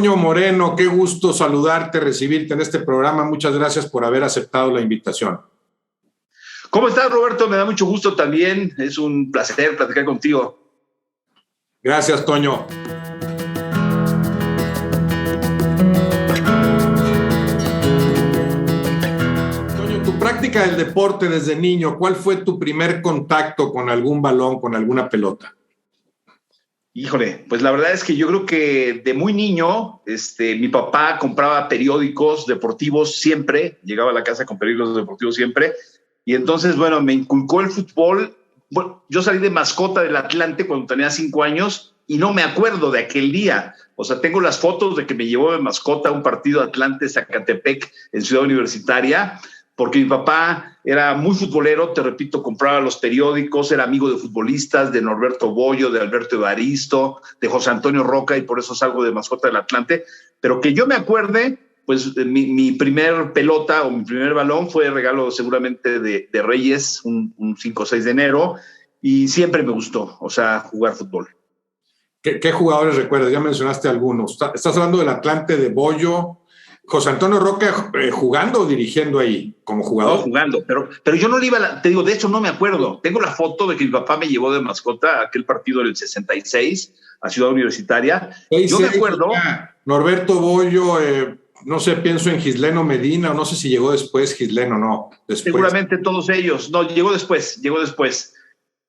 Toño Moreno, qué gusto saludarte, recibirte en este programa. Muchas gracias por haber aceptado la invitación. ¿Cómo estás, Roberto? Me da mucho gusto también. Es un placer platicar contigo. Gracias, Toño. Toño, tu práctica del deporte desde niño, ¿cuál fue tu primer contacto con algún balón, con alguna pelota? Híjole, pues la verdad es que yo creo que de muy niño, mi papá compraba periódicos deportivos siempre, llegaba a la casa con periódicos deportivos siempre, y entonces, bueno, me inculcó el fútbol. Bueno, yo salí de mascota del Atlante cuando tenía 5 años y no me acuerdo de aquel día. O sea, tengo las fotos de que me llevó de mascota a un partido Atlante-Zacatepec en Ciudad Universitaria, porque mi papá era muy futbolero, te repito, compraba los periódicos, era amigo de futbolistas, de Norberto Bollo, de Alberto Evaristo, de José Antonio Roca, y por eso salgo de mascota del Atlante. Pero que yo me acuerde, pues mi primer pelota o mi primer balón fue regalo seguramente de Reyes, un 5 o 6 de enero, y siempre me gustó, o sea, jugar fútbol. ¿Qué jugadores recuerdas? Ya mencionaste algunos. ¿Estás hablando del Atlante de Bollo? José Antonio Roca jugando o dirigiendo ahí como jugador. No, jugando, pero yo no le iba, te digo, de hecho no me acuerdo. Tengo la foto de que mi papá me llevó de mascota a aquel partido del 66 a Ciudad Universitaria. Yo me acuerdo. Norberto Bollo, no sé, pienso en Gisleno Medina, o no sé si llegó después Gisleno, no. Después. Seguramente todos ellos. No, llegó después.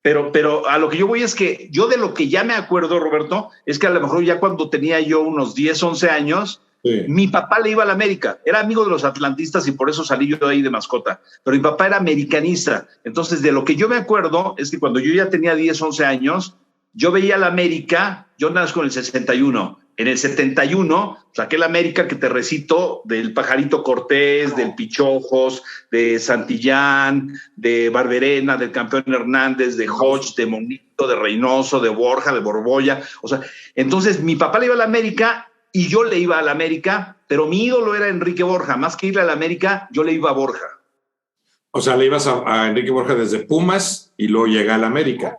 Pero a lo que yo voy es que yo de lo que ya me acuerdo, Roberto, es que a lo mejor ya cuando tenía yo unos 10, 11 años, sí, mi papá le iba a la América, era amigo de los atlantistas y por eso salí yo ahí de mascota, pero mi papá era americanista. Entonces, de lo que yo me acuerdo es que cuando yo ya tenía 10, 11 años, yo veía a la América. Yo nazco en el 61. En el 71 saqué la América que te recito del Pajarito Cortés, del Pichojos, de Santillán, de Barberena, del Campeón Hernández, de Hodge, de Monito, de Reynoso, de Borja, de Borbolla. O sea, entonces mi papá le iba a la América y yo le iba a la América, pero mi ídolo era Enrique Borja. Más que irle a la América, yo le iba a Borja. O sea, le ibas a Enrique Borja desde Pumas y luego llega a la América.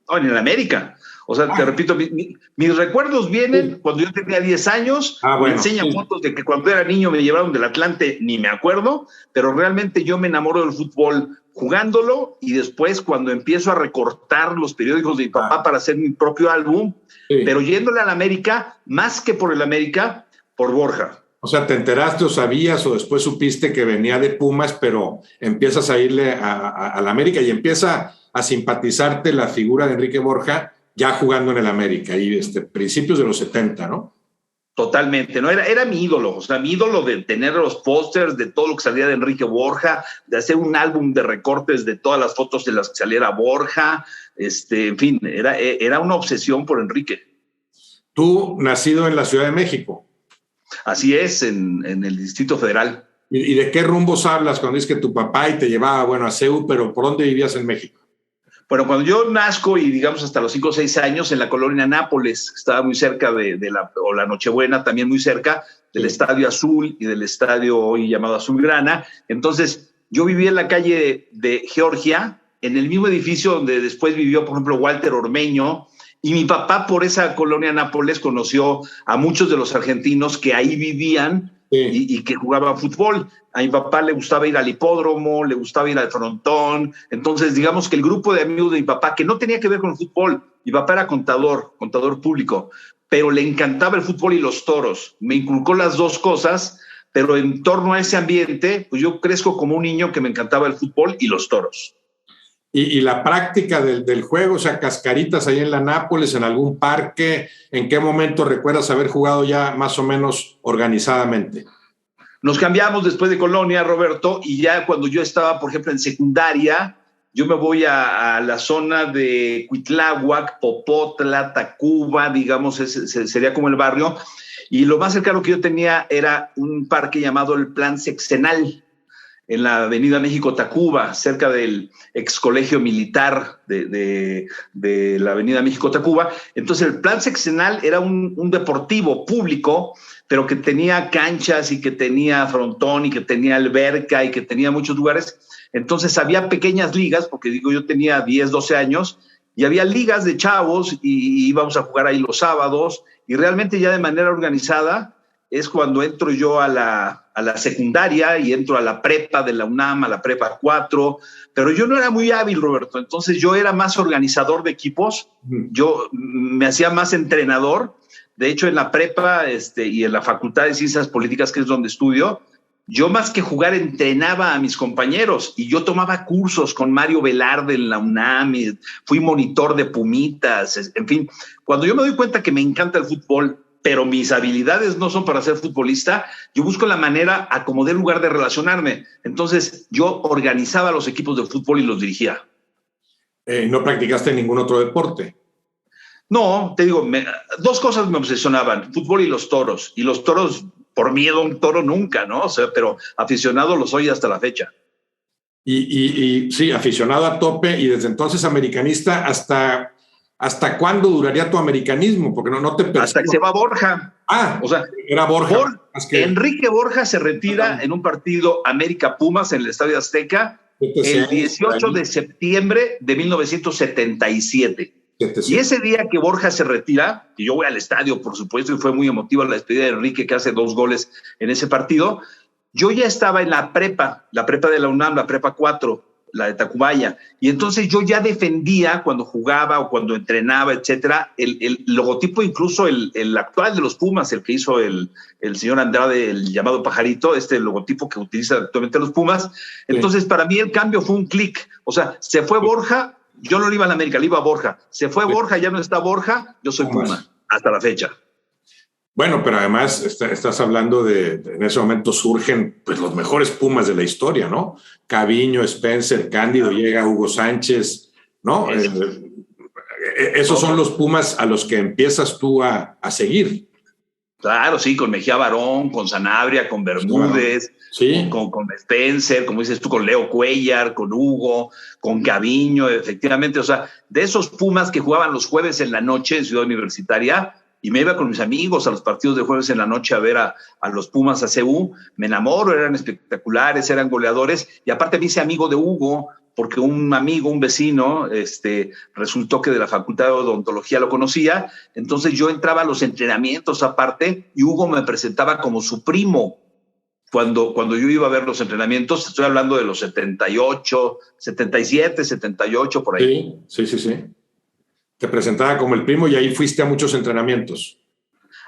No, en la América. O sea, te repito, mis recuerdos vienen cuando yo tenía 10 años. Bueno, me enseñan fotos de que cuando era niño me llevaron del Atlante, ni me acuerdo, pero realmente yo me enamoro del fútbol jugándolo y después cuando empiezo a recortar los periódicos de mi papá para hacer mi propio álbum, pero yéndole a la América, más que por el América, por Borja. O sea, ¿te enteraste o sabías o después supiste que venía de Pumas, pero empiezas a irle a la América y empieza a simpatizarte la figura de Enrique Borja ya jugando en el América, y principios de los 70, ¿no? Totalmente, ¿no? Era mi ídolo, o sea, mi ídolo de tener los pósters de todo lo que salía de Enrique Borja, de hacer un álbum de recortes de todas las fotos de las que saliera Borja, en fin, era una obsesión por Enrique. Tú, nacido en la Ciudad de México. Así es, en el Distrito Federal. ¿Y de qué rumbos hablas cuando dices que tu papá y te llevaba, bueno, a CEU, pero por dónde vivías en México? Bueno, cuando yo nazco y digamos hasta los 5 o 6 años en la colonia Nápoles, estaba muy cerca de la Nochebuena, también muy cerca del Estadio Azul y del estadio hoy llamado Azulgrana. Entonces, yo vivía en la calle de Georgia, en el mismo edificio donde después vivió, por ejemplo, Walter Ormeño, y mi papá por esa colonia Nápoles conoció a muchos de los argentinos que ahí vivían. Y que jugaba fútbol. A mi papá le gustaba ir al hipódromo, le gustaba ir al frontón. Entonces, digamos que el grupo de amigos de mi papá, que no tenía que ver con el fútbol, mi papá era contador público, pero le encantaba el fútbol y los toros. Me inculcó las dos cosas, pero en torno a ese ambiente, pues yo crezco como un niño que me encantaba el fútbol y los toros. Y la práctica del juego, o sea, cascaritas ahí en la Nápoles, en algún parque, ¿en qué momento recuerdas haber jugado ya más o menos organizadamente? Nos cambiamos después de Colonia, Roberto, y ya cuando yo estaba, por ejemplo, en secundaria, yo me voy a la zona de Cuitláhuac, Popotla, Tacuba, digamos, sería como el barrio, y lo más cercano que yo tenía era un parque llamado el Plan Sexenal, en la avenida México-Tacuba, cerca del ex colegio militar de la avenida México-Tacuba. Entonces el Plan Sexenal era un deportivo público, pero que tenía canchas y que tenía frontón y que tenía alberca y que tenía muchos lugares. Entonces había pequeñas ligas, porque digo, yo tenía 10, 12 años, y había ligas de chavos y íbamos a jugar ahí los sábados, y realmente ya de manera organizada. es cuando entro yo a la secundaria y entro a la prepa de la UNAM, a la prepa 4, pero yo no era muy hábil, Roberto, entonces yo era más organizador de equipos, yo me hacía más entrenador. De hecho, en la prepa y en la Facultad de Ciencias Políticas, que es donde estudio, yo más que jugar entrenaba a mis compañeros y yo tomaba cursos con Mario Velarde en la UNAM, y fui monitor de Pumitas, en fin. Cuando yo me doy cuenta que me encanta el fútbol, pero mis habilidades no son para ser futbolista, yo busco la manera a como dé lugar de relacionarme. Entonces, yo organizaba los equipos de fútbol y los dirigía. ¿No practicaste ningún otro deporte? No, te digo, dos cosas me obsesionaban, fútbol y los toros. Y los toros, por miedo a un toro nunca, ¿no? O sea, pero aficionado lo soy hasta la fecha. Y sí, aficionado a tope, y desde entonces americanista. ¿Hasta cuándo duraría tu americanismo? Porque no te percibo. Hasta que se va Borja. O sea, era Borja. Enrique Borja se retira en un partido América-Pumas en el Estadio Azteca el 18 de septiembre de 1977. Y ese día que Borja se retira, y yo voy al estadio, por supuesto, y fue muy emotiva la despedida de Enrique, que hace 2 goles en ese partido, yo ya estaba en la prepa de la UNAM, la prepa 4, la de Tacubaya, y entonces yo ya defendía cuando jugaba o cuando entrenaba, etcétera, el logotipo, incluso el actual de los Pumas, el que hizo el señor Andrade, el llamado Pajarito, logotipo que utiliza actualmente los Pumas. Entonces, para mí el cambio fue un clic. O sea, se fue Borja. Yo no le iba a la América, le iba a Borja. Se fue Borja, ya no está Borja, yo soy Puma, hasta la fecha. Bueno, pero además estás hablando en ese momento surgen pues los mejores Pumas de la historia, ¿no? Caviño, Spencer, Cándido, llega Hugo Sánchez, ¿no? Esos son los Pumas a los que empiezas tú a seguir. Claro, sí, con Mejía Barón, con Sanabria, con Bermúdez, sí, con Spencer, como dices tú, con Leo Cuellar, con Hugo, con Caviño, efectivamente. O sea, de esos Pumas que jugaban los jueves en la noche en Ciudad Universitaria, y me iba con mis amigos a los partidos de jueves en la noche a ver a los Pumas a CU, me enamoro, eran espectaculares, eran goleadores, y aparte me hice amigo de Hugo, porque un amigo, un vecino, resultó que de la Facultad de Odontología lo conocía, entonces yo entraba a los entrenamientos aparte y Hugo me presentaba como su primo cuando yo iba a ver los entrenamientos. Estoy hablando de los 78, 77, 78, por ahí. Sí. Te presentaba como el primo y ahí fuiste a muchos entrenamientos.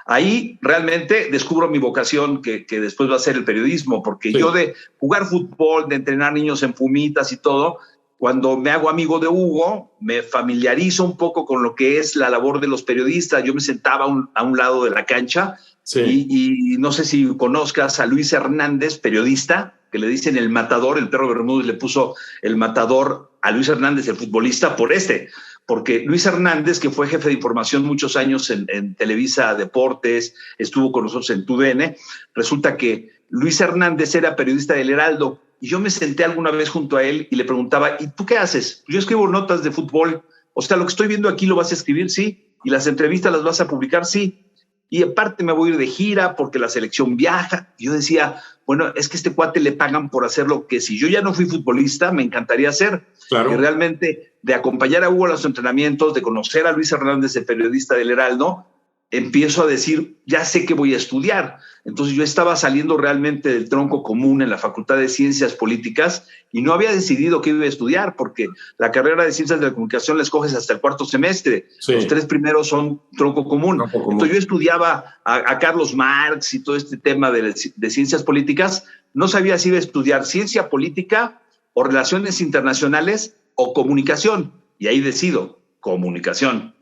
Ahí realmente descubro mi vocación, que después va a ser el periodismo, porque yo de jugar fútbol, de entrenar niños en Pumitas y todo, cuando me hago amigo de Hugo, me familiarizo un poco con lo que es la labor de los periodistas. Yo me sentaba a un lado de la cancha y no sé si conozcas a Luis Hernández, periodista, que le dicen el matador. El Perro Bermúdez le puso el matador a Luis Hernández, el futbolista, porque Luis Hernández, que fue jefe de información muchos años en Televisa Deportes, estuvo con nosotros en TUDN, resulta que Luis Hernández era periodista del Heraldo, y yo me senté alguna vez junto a él y le preguntaba, ¿y tú qué haces? Yo escribo notas de fútbol, o sea, lo que estoy viendo aquí lo vas a escribir, sí, y las entrevistas las vas a publicar, sí, y aparte me voy a ir de gira porque la selección viaja. Y yo decía, bueno, es que este cuate le pagan por hacer lo que si yo ya no fui futbolista, me encantaría hacer. Claro. Y realmente de acompañar a Hugo a los entrenamientos, de conocer a Luis Hernández, el periodista del Heraldo, empiezo a decir, ya sé que voy a estudiar. Entonces yo estaba saliendo realmente del tronco común en la Facultad de Ciencias Políticas y no había decidido qué iba a estudiar, porque la carrera de Ciencias de la Comunicación la escoges hasta el 4º semestre. Sí. Los 3 primeros son tronco común. Entonces yo estudiaba a Carlos Marx y todo este tema de Ciencias Políticas. No sabía si iba a estudiar Ciencia Política o Relaciones Internacionales o Comunicación. Y ahí decido, Comunicación.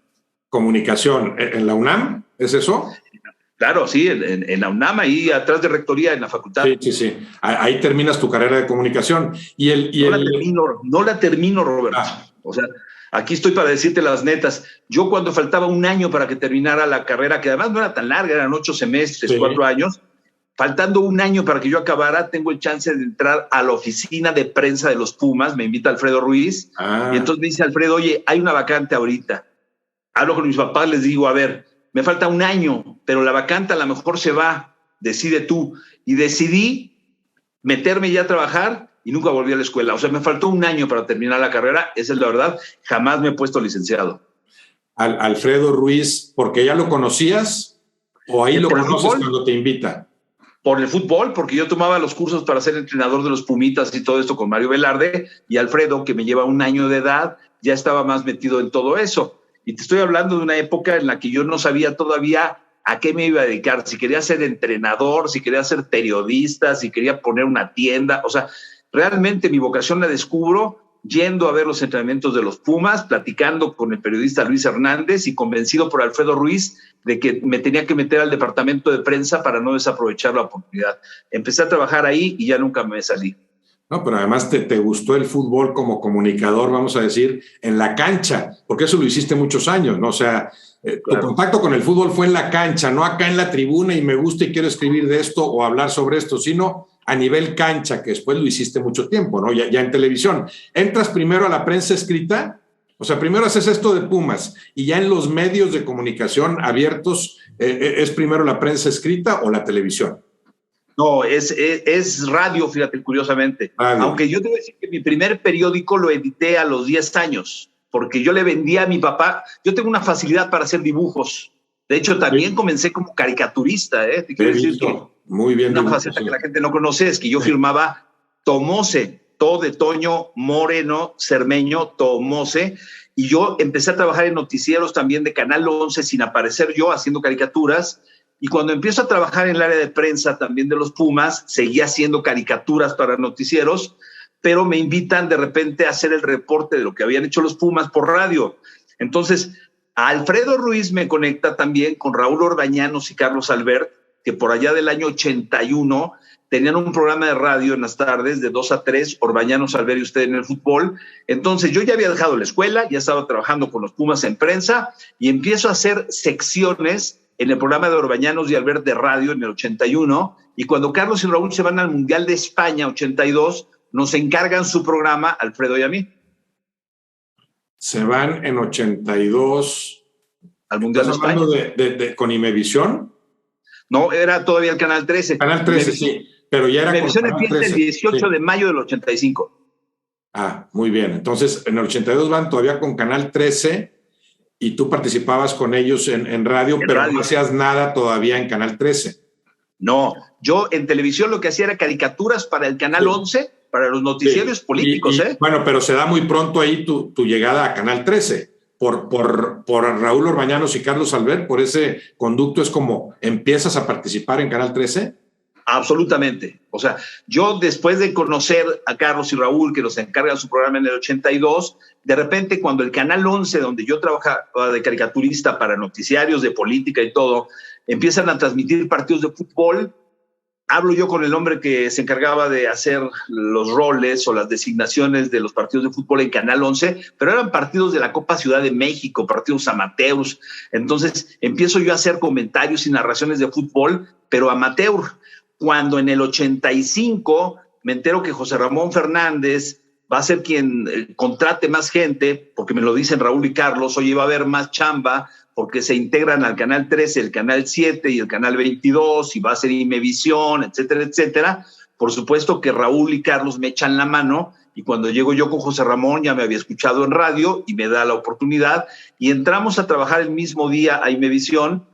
Comunicación. ¿En la UNAM? ¿Es eso? Claro, sí, en la UNAM, ahí atrás de Rectoría, en la facultad. Sí. Ahí terminas tu carrera de comunicación. No la termino, Roberto. O sea, aquí estoy para decirte las netas. Yo cuando faltaba un año para que terminara la carrera, que además no era tan larga, eran 8 semestres, 4 años, faltando un año para que yo acabara, tengo el chance de entrar a la oficina de prensa de los Pumas, me invita Alfredo Ruiz, y entonces me dice Alfredo, oye, hay una vacante ahorita. Hablo con mis papás, les digo, a ver, me falta un año, pero la vacante a lo mejor se va, decide tú. Y decidí meterme ya a trabajar y nunca volví a la escuela. O sea, me faltó un año para terminar la carrera, esa es la verdad, jamás me he puesto licenciado. Alfredo Ruiz, ¿porque ya lo conocías? ¿O ahí lo Por el conoces fútbol, cuando te invita? por el fútbol, porque yo tomaba los cursos para ser entrenador de los Pumitas y todo esto con Mario Velarde, y Alfredo, que me lleva 1 año de edad, ya estaba más metido en todo eso. Y te estoy hablando de una época en la que yo no sabía todavía a qué me iba a dedicar, si quería ser entrenador, si quería ser periodista, si quería poner una tienda. O sea, realmente mi vocación la descubro yendo a ver los entrenamientos de los Pumas, platicando con el periodista Luis Hernández y convencido por Alfredo Ruiz de que me tenía que meter al departamento de prensa para no desaprovechar la oportunidad. Empecé a trabajar ahí y ya nunca me salí. No, pero además te gustó el fútbol como comunicador, vamos a decir, en la cancha, porque eso lo hiciste muchos años, ¿no? O sea, tu contacto con el fútbol fue en la cancha, no acá en la tribuna y me gusta y quiero escribir de esto o hablar sobre esto, sino a nivel cancha, que después lo hiciste mucho tiempo, ¿no? Ya en televisión. ¿Entras primero a la prensa escrita? O sea, primero haces esto de Pumas y ya en los medios de comunicación abiertos, ¿es primero la prensa escrita o la televisión? No, es radio, fíjate, curiosamente. Radio. Aunque yo te voy a decir que mi primer periódico lo edité a los 10 años, porque yo le vendía a mi papá. Yo tengo una facilidad para hacer dibujos. De hecho, también comencé como caricaturista, Te quiero decir que muy bien. una faceta que la gente no conoce es que yo firmaba Tomose, To de Toño, Moreno, Cermeño, Tomose, y yo empecé a trabajar en noticieros también de Canal 11 sin aparecer yo, haciendo caricaturas. Y cuando empiezo a trabajar en el área de prensa también de los Pumas, seguía haciendo caricaturas para noticieros, pero me invitan de repente a hacer el reporte de lo que habían hecho los Pumas por radio. Entonces, Alfredo Ruiz me conecta también con Raúl Orbañanos y Carlos Albert, que por allá del año 81 tenían un programa de radio en las tardes de 2 a 3, Orbañanos, Albert y usted en el fútbol. Entonces, yo ya había dejado la escuela, ya estaba trabajando con los Pumas en prensa y empiezo a hacer secciones en el programa de Orbañanos y Albert de radio en el 81, y cuando Carlos y Raúl se van al Mundial de España 82, nos encargan su programa, Alfredo y a mí. Se van en 82 al Mundial de España. ¿Hablando con Imevisión? No, era todavía el Canal 13. Canal 13, sí, pero ya era Imevisión empieza el 18 de mayo del 85. Ah, muy bien. Entonces, en el 82 van todavía con Canal 13 y tú participabas con ellos en radio, pero no hacías nada todavía en Canal 13. No, yo en televisión lo que hacía era caricaturas para el Canal 11, para los noticieros políticos. Bueno, pero se da muy pronto ahí tu llegada a Canal 13. Por Raúl Orbañanos y Carlos Albert, por ese conducto es como empiezas a participar en Canal 13. Absolutamente. O sea, yo después de conocer a Carlos y Raúl, que nos encargan su programa en el 82, de repente cuando el Canal 11, donde yo trabajaba de caricaturista para noticiarios de política y todo, empiezan a transmitir partidos de fútbol, hablo yo con el hombre que se encargaba de hacer los roles o las designaciones de los partidos de fútbol en Canal 11, pero eran partidos de la Copa Ciudad de México, partidos amateurs. Entonces empiezo yo a hacer comentarios y narraciones de fútbol, pero amateur. Cuando en el 85 me entero que José Ramón Fernández va a ser quien contrate más gente, porque me lo dicen Raúl y Carlos, oye, va a haber más chamba, porque se integran al Canal 13, el Canal 7 y el Canal 22, y va a ser Imevisión, etcétera, etcétera. Por supuesto que Raúl y Carlos me echan la mano, y cuando llego yo con José Ramón, ya me había escuchado en radio, y me da la oportunidad, y entramos a trabajar el mismo día a Imevisión,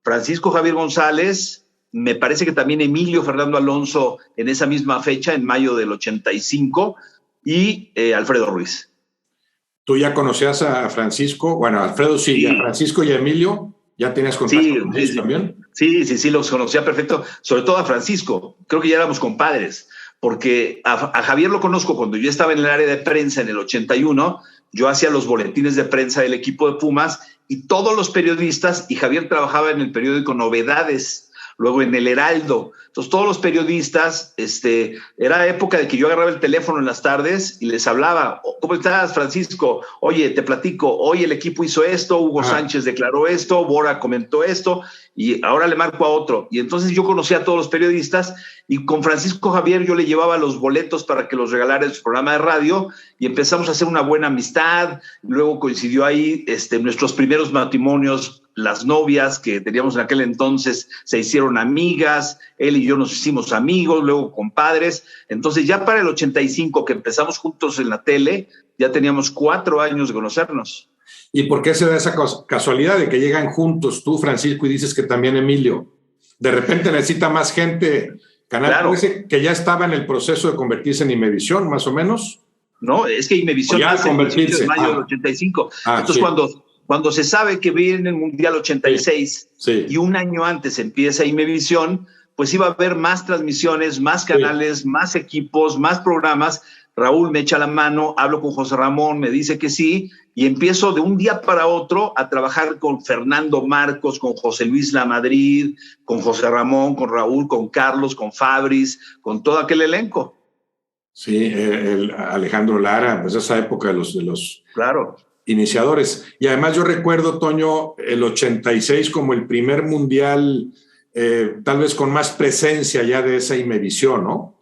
Francisco Javier González, me parece que también Emilio Fernando Alonso en esa misma fecha, en mayo del 85, y Alfredo Ruiz. ¿Tú ya conocías a Francisco? Bueno, Alfredo sí, a Francisco y a Emilio, ¿ya tenías contacto con ellos también? Sí, los conocía perfecto, sobre todo a Francisco, creo que ya éramos compadres, porque a Javier lo conozco cuando yo estaba en el área de prensa en el 81, yo hacía los boletines de prensa del equipo de Pumas y todos los periodistas, y Javier trabajaba en el periódico Novedades, luego en el Heraldo. Entonces todos los periodistas, era época de que yo agarraba el teléfono en las tardes y les hablaba, ¿cómo estás, Francisco? Oye, te platico, hoy el equipo hizo esto, Hugo Sánchez declaró esto, Bora comentó esto, y ahora le marco a otro. Y entonces yo conocía a todos los periodistas, y con Francisco Javier yo le llevaba los boletos para que los regalara en su programa de radio, y empezamos a hacer una buena amistad. Luego coincidió ahí nuestros primeros matrimonios, las novias que teníamos en aquel entonces se hicieron amigas, él y yo nos hicimos amigos, luego compadres. Entonces ya para el 85, que empezamos juntos en la tele, ya teníamos 4 años de conocernos. ¿Y por qué se da esa casualidad de que llegan juntos tú, Francisco, y dices que también Emilio? De repente necesita más gente. Canal Claro. 13, que ya estaba en el proceso de convertirse en Imevisión, más o menos. No, es que Imevisión nace el 18 de mayo del 85. Entonces, sí. cuando se sabe que viene el Mundial 86 sí. y un año antes empieza Imevisión, pues iba a haber más transmisiones, más canales, más equipos, más programas. Raúl me echa la mano, hablo con José Ramón, me dice que sí, y empiezo de un día para otro a trabajar con Fernando Marcos, con José Luis Lamadrid, con José Ramón, con Raúl, con Carlos, con Fabris, con todo aquel elenco. Sí, Alejandro Lara, pues esa época de los claro. iniciadores. Y además yo recuerdo, Toño, el 86 como el primer mundial, tal vez con más presencia ya de esa Imevisión, ¿no?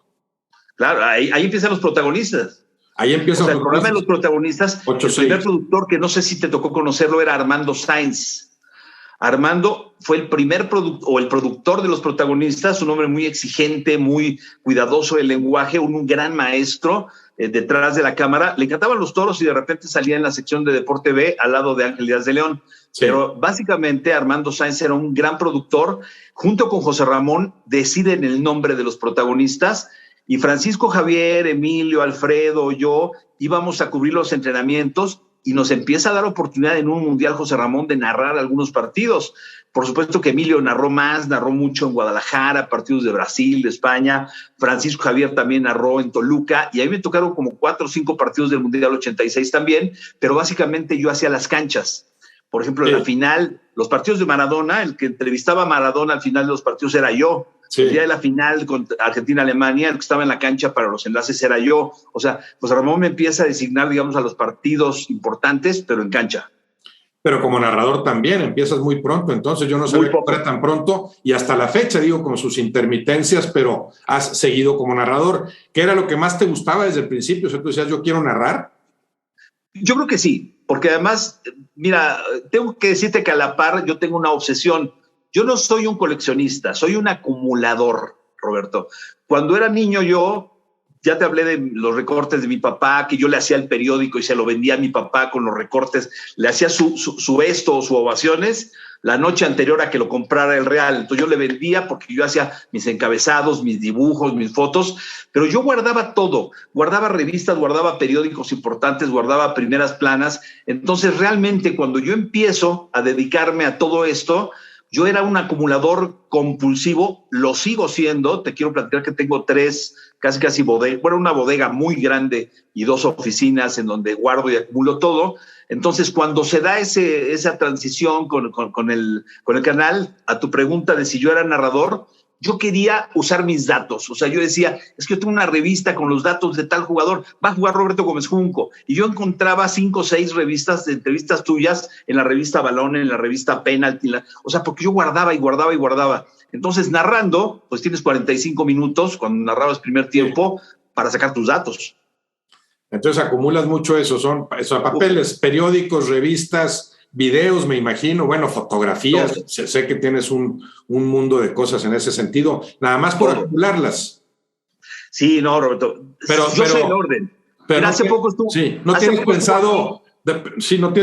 Claro, ahí empiezan los protagonistas. Ahí empiezan el programa de los protagonistas. 8, el primer productor, que no sé si te tocó conocerlo, era Armando Sainz. Armando fue el primer el productor de los protagonistas, un hombre muy exigente, muy cuidadoso del lenguaje, un gran maestro detrás de la cámara. Le encantaban los toros y de repente salía en la sección de Deporte B al lado de Ángel Díaz de León. Sí. Pero básicamente Armando Sainz era un gran productor. Junto con José Ramón deciden el nombre de los protagonistas. Y Francisco Javier, Emilio, Alfredo, yo íbamos a cubrir los entrenamientos y nos empieza a dar oportunidad en un mundial José Ramón de narrar algunos partidos. Por supuesto que Emilio narró mucho en Guadalajara, partidos de Brasil, de España. Francisco Javier también narró en Toluca y a mí me tocaron como 4 o 5 partidos del Mundial 86 también, pero básicamente yo hacía las canchas. Por ejemplo, en la final, los partidos de Maradona, el que entrevistaba a Maradona al final de los partidos era yo. Sí. El día de la final con Argentina-Alemania, el que estaba en la cancha para los enlaces era yo. O sea, pues Ramón me empieza a designar, digamos, a los partidos importantes, pero en cancha. Pero como narrador también, empiezas muy pronto, entonces yo no sabía que era tan pronto, y hasta la fecha, digo, con sus intermitencias, pero has seguido como narrador. ¿Qué era lo que más te gustaba desde el principio? O sea, tú decías, yo quiero narrar. Yo creo que sí, porque además, mira, tengo que decirte que a la par yo tengo una obsesión. Yo no soy un coleccionista, soy un acumulador, Roberto. Cuando era niño yo, ya te hablé de los recortes de mi papá, que yo le hacía el periódico y se lo vendía a mi papá con los recortes, le hacía su esto o su ovaciones la noche anterior a que lo comprara el Real. Entonces yo le vendía porque yo hacía mis encabezados, mis dibujos, mis fotos, pero yo guardaba todo, guardaba revistas, guardaba periódicos importantes, guardaba primeras planas. Entonces realmente cuando yo empiezo a dedicarme a todo esto, yo era un acumulador compulsivo, lo sigo siendo. Te quiero platicar que tengo 3 casi bodegas, bueno, una bodega muy grande y 2 oficinas en donde guardo y acumulo todo. Entonces, cuando se da esa transición con el canal, a tu pregunta de si yo era narrador, yo quería usar mis datos. O sea, yo decía, es que yo tengo una revista con los datos de tal jugador, va a jugar Roberto Gómez Junco. Y yo encontraba 5 o 6 revistas de entrevistas tuyas en la revista Balón, en la revista Penalty. O sea, porque yo guardaba y guardaba y guardaba. Entonces, narrando, pues tienes 45 minutos cuando narrabas primer tiempo para sacar tus datos. Entonces, acumulas mucho eso. Son papeles, periódicos, revistas, videos, me imagino, bueno, fotografías. Sé que tienes un mundo de cosas en ese sentido, nada más por acumularlas. Sí, no, Roberto. Yo soy el orden. Pero hace poco estuvo. Sí, no tienes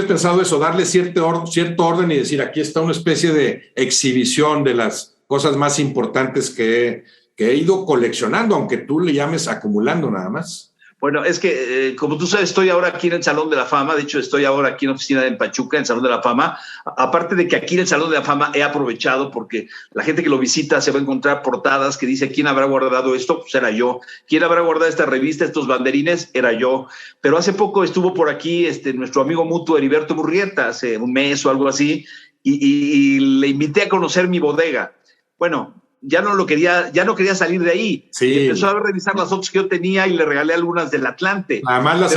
pensado eso, darle cierto orden y decir, aquí está una especie de exhibición de las cosas más importantes que he ido coleccionando, aunque tú le llames acumulando nada más. Bueno, es que, como tú sabes, estoy ahora aquí en el Salón de la Fama. De hecho, estoy ahora aquí en la oficina de Pachuca, en el Salón de la Fama. Aparte de que aquí en el Salón de la Fama he aprovechado porque la gente que lo visita se va a encontrar portadas que dice, ¿quién habrá guardado esto? Pues era yo. ¿Quién habrá guardado esta revista, estos banderines? Era yo. Pero hace poco estuvo por aquí nuestro amigo mutuo Heriberto Murrieta, hace un mes o algo así, y le invité a conocer mi bodega. Bueno, ya no quería salir de ahí. Sí. Empezó a revisar las fotos que yo tenía y le regalé algunas del Atlante. Además,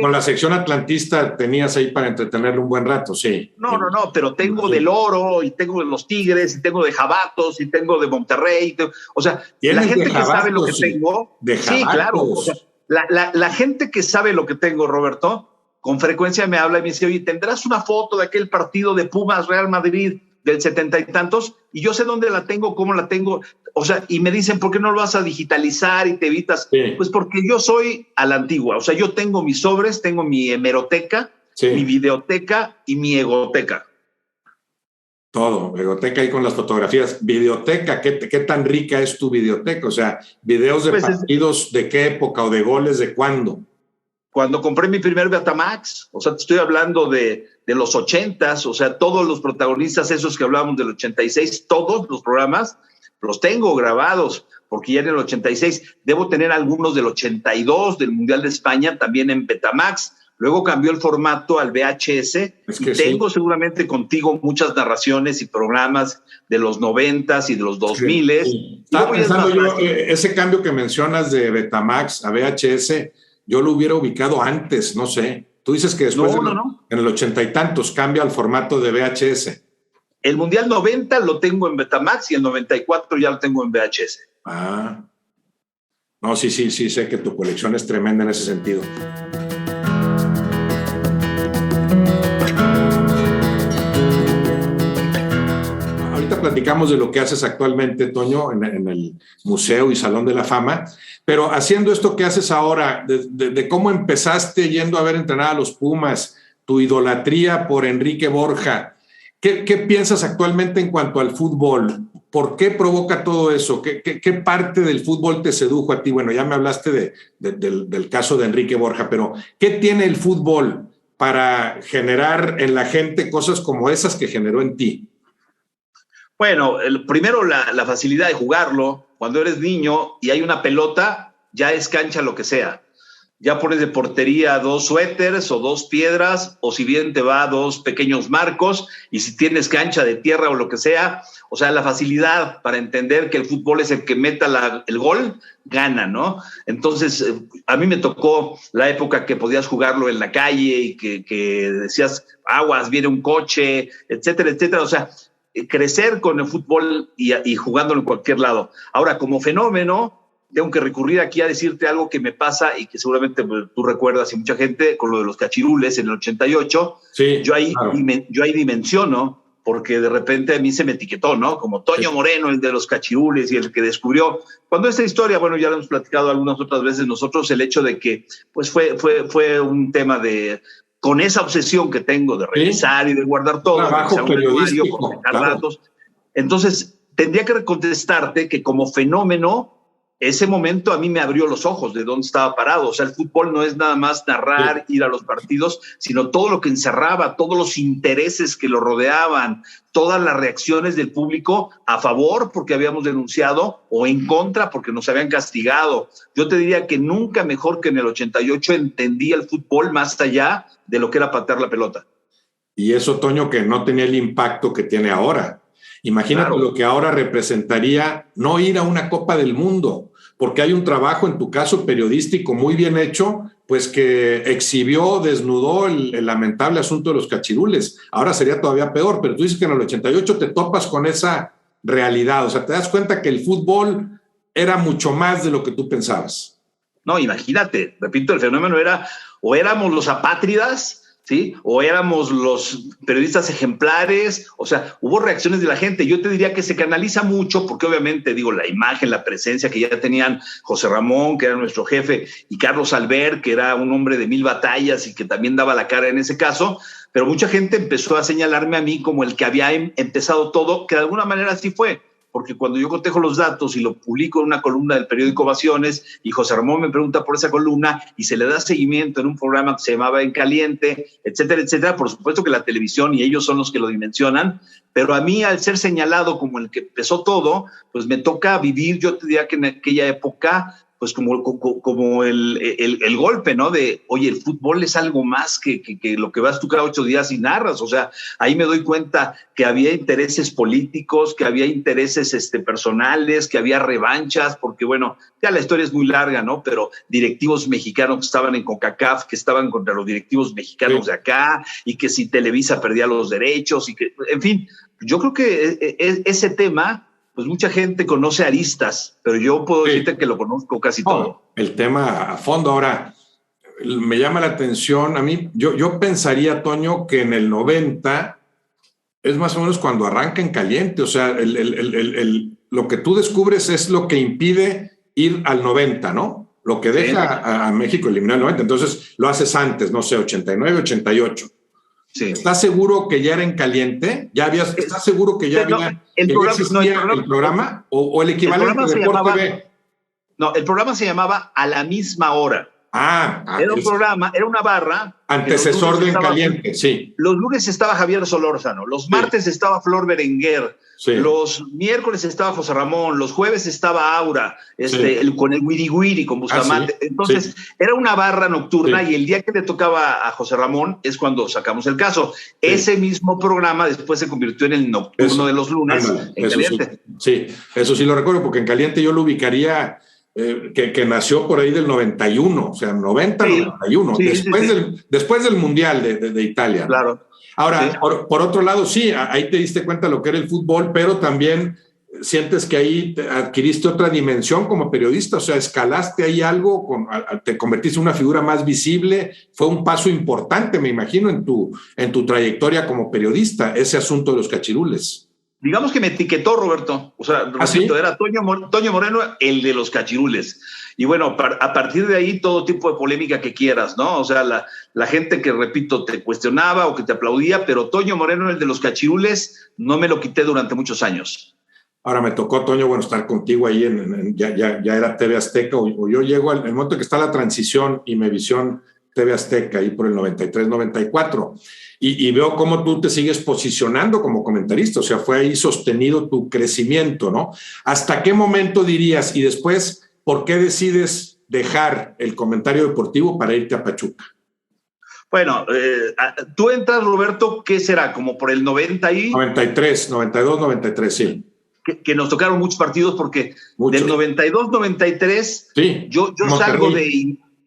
con la sección atlantista tenías ahí para entretenerle un buen rato, sí. No, pero tengo del Oro, y tengo de los Tigres, y tengo de Jabatos, y tengo de Monterrey. O sea, la gente que sabe lo que tengo. Sí, claro. O sea, la gente que sabe lo que tengo, Roberto, con frecuencia me habla y me dice, oye, ¿tendrás una foto de aquel partido de Pumas Real Madrid del 70 y tantos? Y yo sé dónde la tengo, cómo la tengo, o sea, y me dicen, ¿por qué no lo vas a digitalizar y te evitas? Sí. Pues porque yo soy a la antigua, o sea, yo tengo mis sobres, tengo mi hemeroteca, mi videoteca y mi egoteca. Todo, egoteca ahí con las fotografías. Videoteca, ¿qué tan rica es tu videoteca? O sea, videos de partidos, ¿de qué época o de goles de cuándo? Cuando compré mi primer Betamax, o sea, te estoy hablando de los 80s, o sea, todos los protagonistas esos que hablábamos del 86, todos los programas los tengo grabados, porque ya en el 86 debo tener algunos del 82, del Mundial de España, también en Betamax. Luego cambió el formato al VHS y tengo seguramente contigo muchas narraciones y programas de los 90s y de los 2000s. Sí. Estaba pensando yo, ese cambio que mencionas de Betamax a VHS, yo lo hubiera ubicado antes, no sé. Tú dices que después en el 80 y tantos cambia al formato de VHS. El Mundial 90 lo tengo en Betamax y el 94 ya lo tengo en VHS. Ah. No, sí, sé que tu colección es tremenda en ese sentido. Platicamos de lo que haces actualmente, Toño, en el Museo y Salón de la Fama, pero haciendo esto que haces ahora, de cómo empezaste yendo a ver entrenar a los Pumas, tu idolatría por Enrique Borja, ¿qué piensas actualmente en cuanto al fútbol? ¿Por qué provoca todo eso? ¿Qué parte del fútbol te sedujo a ti? Bueno, ya me hablaste del caso de Enrique Borja, pero ¿qué tiene el fútbol para generar en la gente cosas como esas que generó en ti? Bueno, primero la facilidad de jugarlo. Cuando eres niño y hay una pelota, ya es cancha lo que sea. Ya pones de portería 2 suéteres o 2 piedras, o si bien te va 2 pequeños marcos, y si tienes cancha de tierra o lo que sea, o sea, la facilidad para entender que el fútbol es el que meta el gol, gana, ¿no? Entonces, a mí me tocó la época que podías jugarlo en la calle y que decías, aguas, viene un coche, etcétera, etcétera. O sea, crecer con el fútbol y jugándolo en cualquier lado. Ahora, como fenómeno, tengo que recurrir aquí a decirte algo que me pasa y que seguramente tú recuerdas y mucha gente con lo de los cachirules en el 88. Sí, yo ahí dimensiono, porque de repente a mí se me etiquetó, ¿no? Como Toño Moreno, el de los cachirules y el que descubrió. Cuando esta historia, bueno, ya lo hemos platicado algunas otras veces nosotros, el hecho de que pues fue un tema de... con esa obsesión que tengo de revisar y de guardar todo, trabajo periodístico, datos. Entonces, tendría que contestarte que como fenómeno, ese momento a mí me abrió los ojos de dónde estaba parado. O sea, el fútbol no es nada más narrar, ir a los partidos, sino todo lo que encerraba, todos los intereses que lo rodeaban, todas las reacciones del público a favor porque habíamos denunciado o en contra porque nos habían castigado. Yo te diría que nunca mejor que en el 88 entendí el fútbol más allá de lo que era patear la pelota. Y eso, Toño, que no tenía el impacto que tiene ahora. Imagínate lo que ahora representaría no ir a una Copa del Mundo, porque hay un trabajo, en tu caso periodístico, muy bien hecho, pues que exhibió, desnudó el lamentable asunto de los cachirules. Ahora sería todavía peor, pero tú dices que en el 88 te topas con esa realidad, o sea, te das cuenta que el fútbol era mucho más de lo que tú pensabas. No, imagínate, repito, el fenómeno era, o éramos los apátridas, ¿sí? O éramos los periodistas ejemplares, o sea, hubo reacciones de la gente. Yo te diría que se canaliza mucho, porque obviamente, digo, la imagen, la presencia que ya tenían José Ramón, que era nuestro jefe, y Carlos Albert, que era un hombre de 1000 batallas y que también daba la cara en ese caso, pero mucha gente empezó a señalarme a mí como el que había empezado todo, que de alguna manera así fue. Porque cuando yo cotejo los datos y lo publico en una columna del periódico Ovaciones y José Ramón me pregunta por esa columna y se le da seguimiento en un programa que se llamaba En Caliente, etcétera, etcétera, por supuesto que la televisión y ellos son los que lo dimensionan, pero a mí al ser señalado como el que empezó todo, pues me toca vivir, yo te diría que en aquella época, pues como el golpe, ¿no? De, oye, el fútbol es algo más que lo que vas tú cada 8 días y narras. O sea, ahí me doy cuenta que había intereses políticos, que había intereses personales, que había revanchas, porque bueno, ya la historia es muy larga, ¿no? Pero directivos mexicanos que estaban en CONCACAF, que estaban contra los directivos mexicanos de acá, y que si Televisa perdía los derechos, y que, en fin, yo creo que ese tema... pues mucha gente conoce aristas, pero yo puedo decirte que lo conozco casi todo. El tema a fondo. Ahora, me llama la atención, a mí, yo pensaría, Toño, que en el 90 es más o menos cuando arranca En Caliente, o sea, lo que tú descubres es lo que impide ir al 90, ¿no? lo que deja a México eliminar el 90. Entonces lo haces antes, no sé, 89, 88. Sí. ¿Estás seguro que ya era en caliente? ¿Estás seguro que ya había existía el programa o el equivalente de Deporte B? No, el programa se llamaba A la Misma Hora. Era un programa, era una barra. Antecesor de En Caliente, sí. Los lunes estaba Javier Solórzano, los martes estaba Flor Berenguer, los miércoles estaba José Ramón, los jueves estaba Aura, con el Wiri Wiri, con Bustamante. Entonces, era una barra nocturna y el día que le tocaba a José Ramón es cuando sacamos el caso. Ese mismo programa después se convirtió en el nocturno de los lunes en Caliente. Sí, eso sí lo recuerdo, porque En Caliente yo lo ubicaría... que nació por ahí del 91, o sea, 90-91, después del Mundial de Italia. Claro. Ahora, por otro lado, sí, ahí te diste cuenta de lo que era el fútbol, pero también sientes que ahí adquiriste otra dimensión como periodista, o sea, escalaste ahí algo, te convertiste en una figura más visible, fue un paso importante, me imagino, en tu trayectoria como periodista, ese asunto de los cachirules. Digamos que me etiquetó, Roberto. O sea, repito, era Toño Moreno, el de los cachirules. Y bueno, a partir de ahí, todo tipo de polémica que quieras, ¿no? O sea, la gente que, repito, te cuestionaba o que te aplaudía, pero Toño Moreno, el de los cachirules, no me lo quité durante muchos años. Ahora me tocó, Toño, bueno, estar contigo ahí, ya era TV Azteca, o yo llego al momento que está la transición y Imevisión TV Azteca, ahí por el 93-94. Y veo cómo tú te sigues posicionando como comentarista, o sea, fue ahí sostenido tu crecimiento, ¿no? ¿Hasta qué momento dirías? Y después, ¿por qué decides dejar el comentario deportivo para irte a Pachuca? Bueno, tú entras, Roberto, ¿qué será? ¿Como por el 90 y...? 93, 92, 93, sí. Que nos tocaron muchos partidos porque del 92-93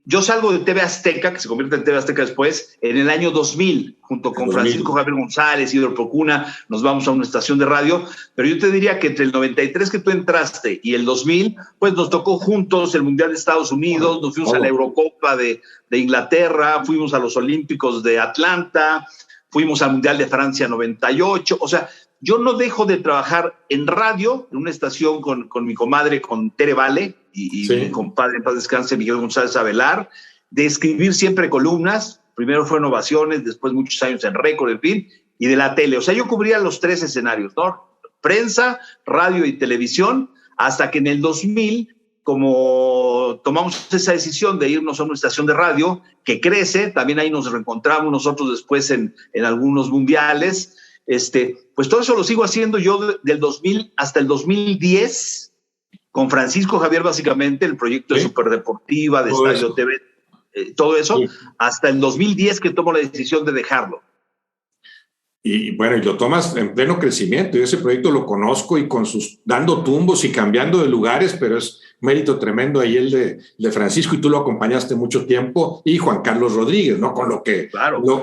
yo salgo de TV Azteca, que se convierte en TV Azteca después, en el año 2000, junto con Francisco Javier González, Isidro Procuna, nos vamos a una estación de radio, pero yo te diría que entre el 93 que tú entraste y el 2000, pues nos tocó juntos el Mundial de Estados Unidos, nos fuimos a la Eurocopa de Inglaterra, fuimos a los Olímpicos de Atlanta, fuimos al Mundial de Francia 98, o sea, yo no dejo de trabajar en radio, en una estación con mi comadre, con Tere Vale, y mi compadre, en paz descanse, Miguel González Avelar, de escribir siempre columnas, primero fue en Ovaciones, después muchos años en Récord, en fin, y de la tele. O sea, yo cubría los tres escenarios, ¿no? Prensa, radio y televisión, hasta que en el 2000, como tomamos esa decisión de irnos a una estación de radio que crece, también ahí nos reencontramos nosotros después en algunos mundiales, pues todo eso lo sigo haciendo yo del 2000 hasta el 2010, con Francisco Javier básicamente, el proyecto de Superdeportiva, de Estadio TV, todo eso, hasta el 2010 que tomo la decisión de dejarlo. Y bueno, y lo tomas en pleno crecimiento, y ese proyecto lo conozco y con sus dando tumbos y cambiando de lugares, pero es mérito tremendo ahí el de Francisco, y tú lo acompañaste mucho tiempo, y Juan Carlos Rodríguez, ¿no? Con lo que,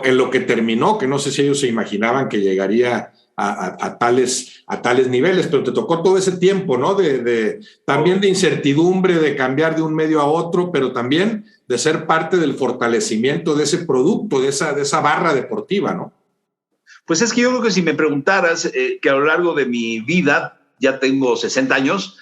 en lo que terminó, que no sé si ellos se imaginaban que llegaría a tales niveles, pero te tocó todo ese tiempo, ¿no? También de incertidumbre, de cambiar de un medio a otro, pero también de ser parte del fortalecimiento de ese producto, de esa barra deportiva, ¿no? Pues es que yo creo que si me preguntaras que a lo largo de mi vida, ya tengo 60 años,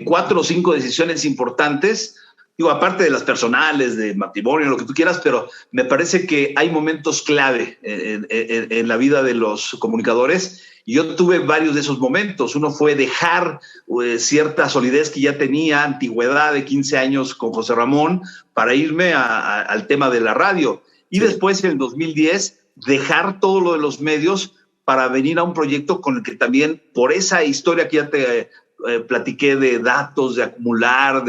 4 o 5 decisiones importantes, digo, aparte de las personales, de matrimonio, lo que tú quieras, pero me parece que hay momentos clave en la vida de los comunicadores, y yo tuve varios de esos momentos. Uno fue dejar cierta solidez que ya tenía, antigüedad de 15 años con José Ramón, para irme al tema de la radio. Y después, en el 2010, dejar todo lo de los medios para venir a un proyecto con el que también, por esa historia que ya te platiqué de datos, de acumular,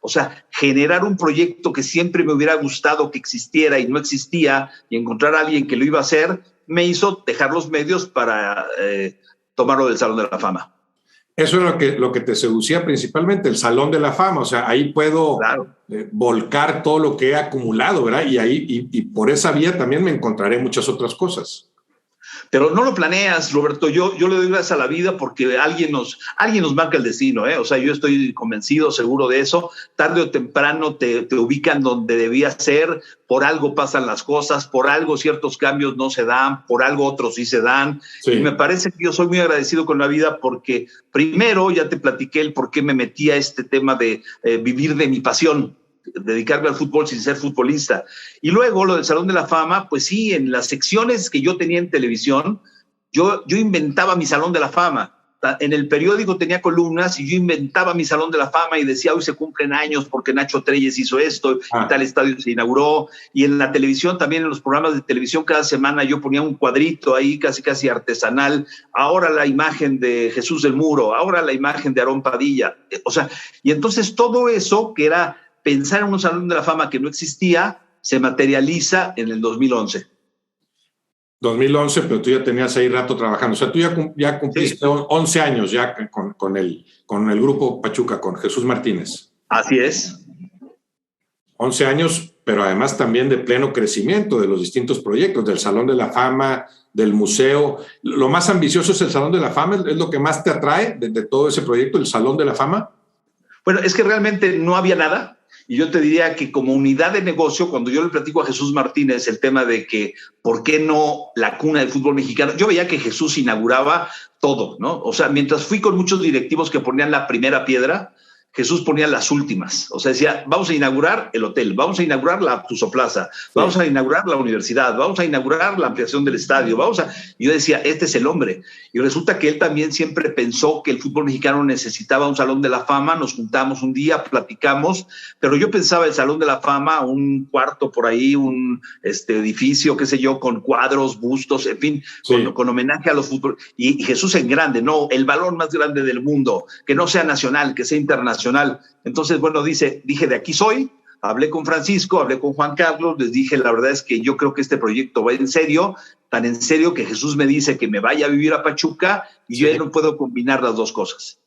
o sea, generar un proyecto que siempre me hubiera gustado que existiera y no existía, y encontrar a alguien que lo iba a hacer, me hizo dejar los medios para tomarlo del Salón de la Fama. Eso es lo que te seducía principalmente, el Salón de la Fama. O sea, ahí puedo volcar todo lo que he acumulado, ¿verdad? Y por esa vía también me encontraré muchas otras cosas. Pero no lo planeas, Roberto. Yo le doy gracias a la vida porque alguien nos marca el destino, ¿eh? O sea, yo estoy convencido, seguro de eso. Tarde o temprano te ubican donde debía ser. Por algo pasan las cosas, por algo ciertos cambios no se dan, por algo otros sí se dan. Sí. Y me parece que yo soy muy agradecido con la vida porque primero ya te platiqué el por qué me metí a este tema de vivir de mi pasión. dedicarme al fútbol sin ser futbolista. Y luego lo del Salón de la Fama, pues sí, en las secciones que yo tenía en televisión, yo inventaba mi Salón de la Fama. En el periódico tenía columnas y yo inventaba mi Salón de la Fama y decía, hoy se cumplen años porque Nacho Treyes hizo esto y tal estadio se inauguró. Y en la televisión, también en los programas de televisión, cada semana yo ponía un cuadrito ahí casi artesanal. Ahora la imagen de Jesús del Muro, ahora la imagen de Aarón Padilla. O sea, y entonces todo eso que era pensar en un Salón de la Fama que no existía, se materializa en el 2011. 2011, pero tú ya tenías ahí rato trabajando. O sea, tú ya cumpliste 11 años ya con el grupo Pachuca, con Jesús Martínez. Así es. 11 años, pero además también de pleno crecimiento de los distintos proyectos, del Salón de la Fama, del museo. ¿Lo más ambicioso es el Salón de la Fama? ¿Es lo que más te atrae de todo ese proyecto, el Salón de la Fama? Bueno, es que realmente no había nada. Y yo te diría que como unidad de negocio, cuando yo le platico a Jesús Martínez el tema de que por qué no la cuna del fútbol mexicano, yo veía que Jesús inauguraba todo, ¿no? O sea, mientras fui con muchos directivos que ponían la primera piedra, Jesús ponía las últimas. O sea, decía, vamos a inaugurar el hotel, vamos a inaugurar la Tuzoplaza, vamos a inaugurar la universidad, vamos a inaugurar la ampliación del estadio, Y yo decía, este es el hombre. Y resulta que él también siempre pensó que el fútbol mexicano necesitaba un Salón de la Fama. Nos juntamos un día, platicamos, pero yo pensaba el Salón de la Fama, un cuarto por ahí, un edificio, qué sé yo, con cuadros, bustos, en fin, con homenaje a los fútbol. Y Jesús en grande, no, el balón más grande del mundo, que no sea nacional, que sea internacional. Entonces, bueno, dije, de aquí soy, hablé con Francisco, hablé con Juan Carlos, les dije, la verdad es que yo creo que este proyecto va en serio, tan en serio que Jesús me dice que me vaya a vivir a Pachuca y yo ya no puedo combinar las dos cosas.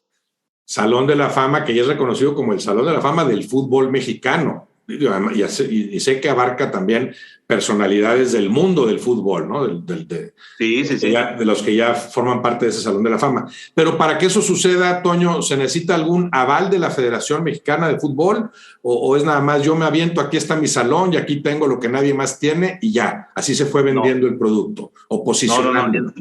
Salón de la Fama, que ya es reconocido como el Salón de la Fama del fútbol mexicano. Y sé que abarca también personalidades del mundo del fútbol, ¿no? De los que ya forman parte de ese Salón de la Fama. Pero para que eso suceda, Toño, ¿se necesita algún aval de la Federación Mexicana de Fútbol? ¿O es nada más yo me aviento, aquí está mi salón y aquí tengo lo que nadie más tiene y ya? Así se fue vendiendo el producto o posicionando. No.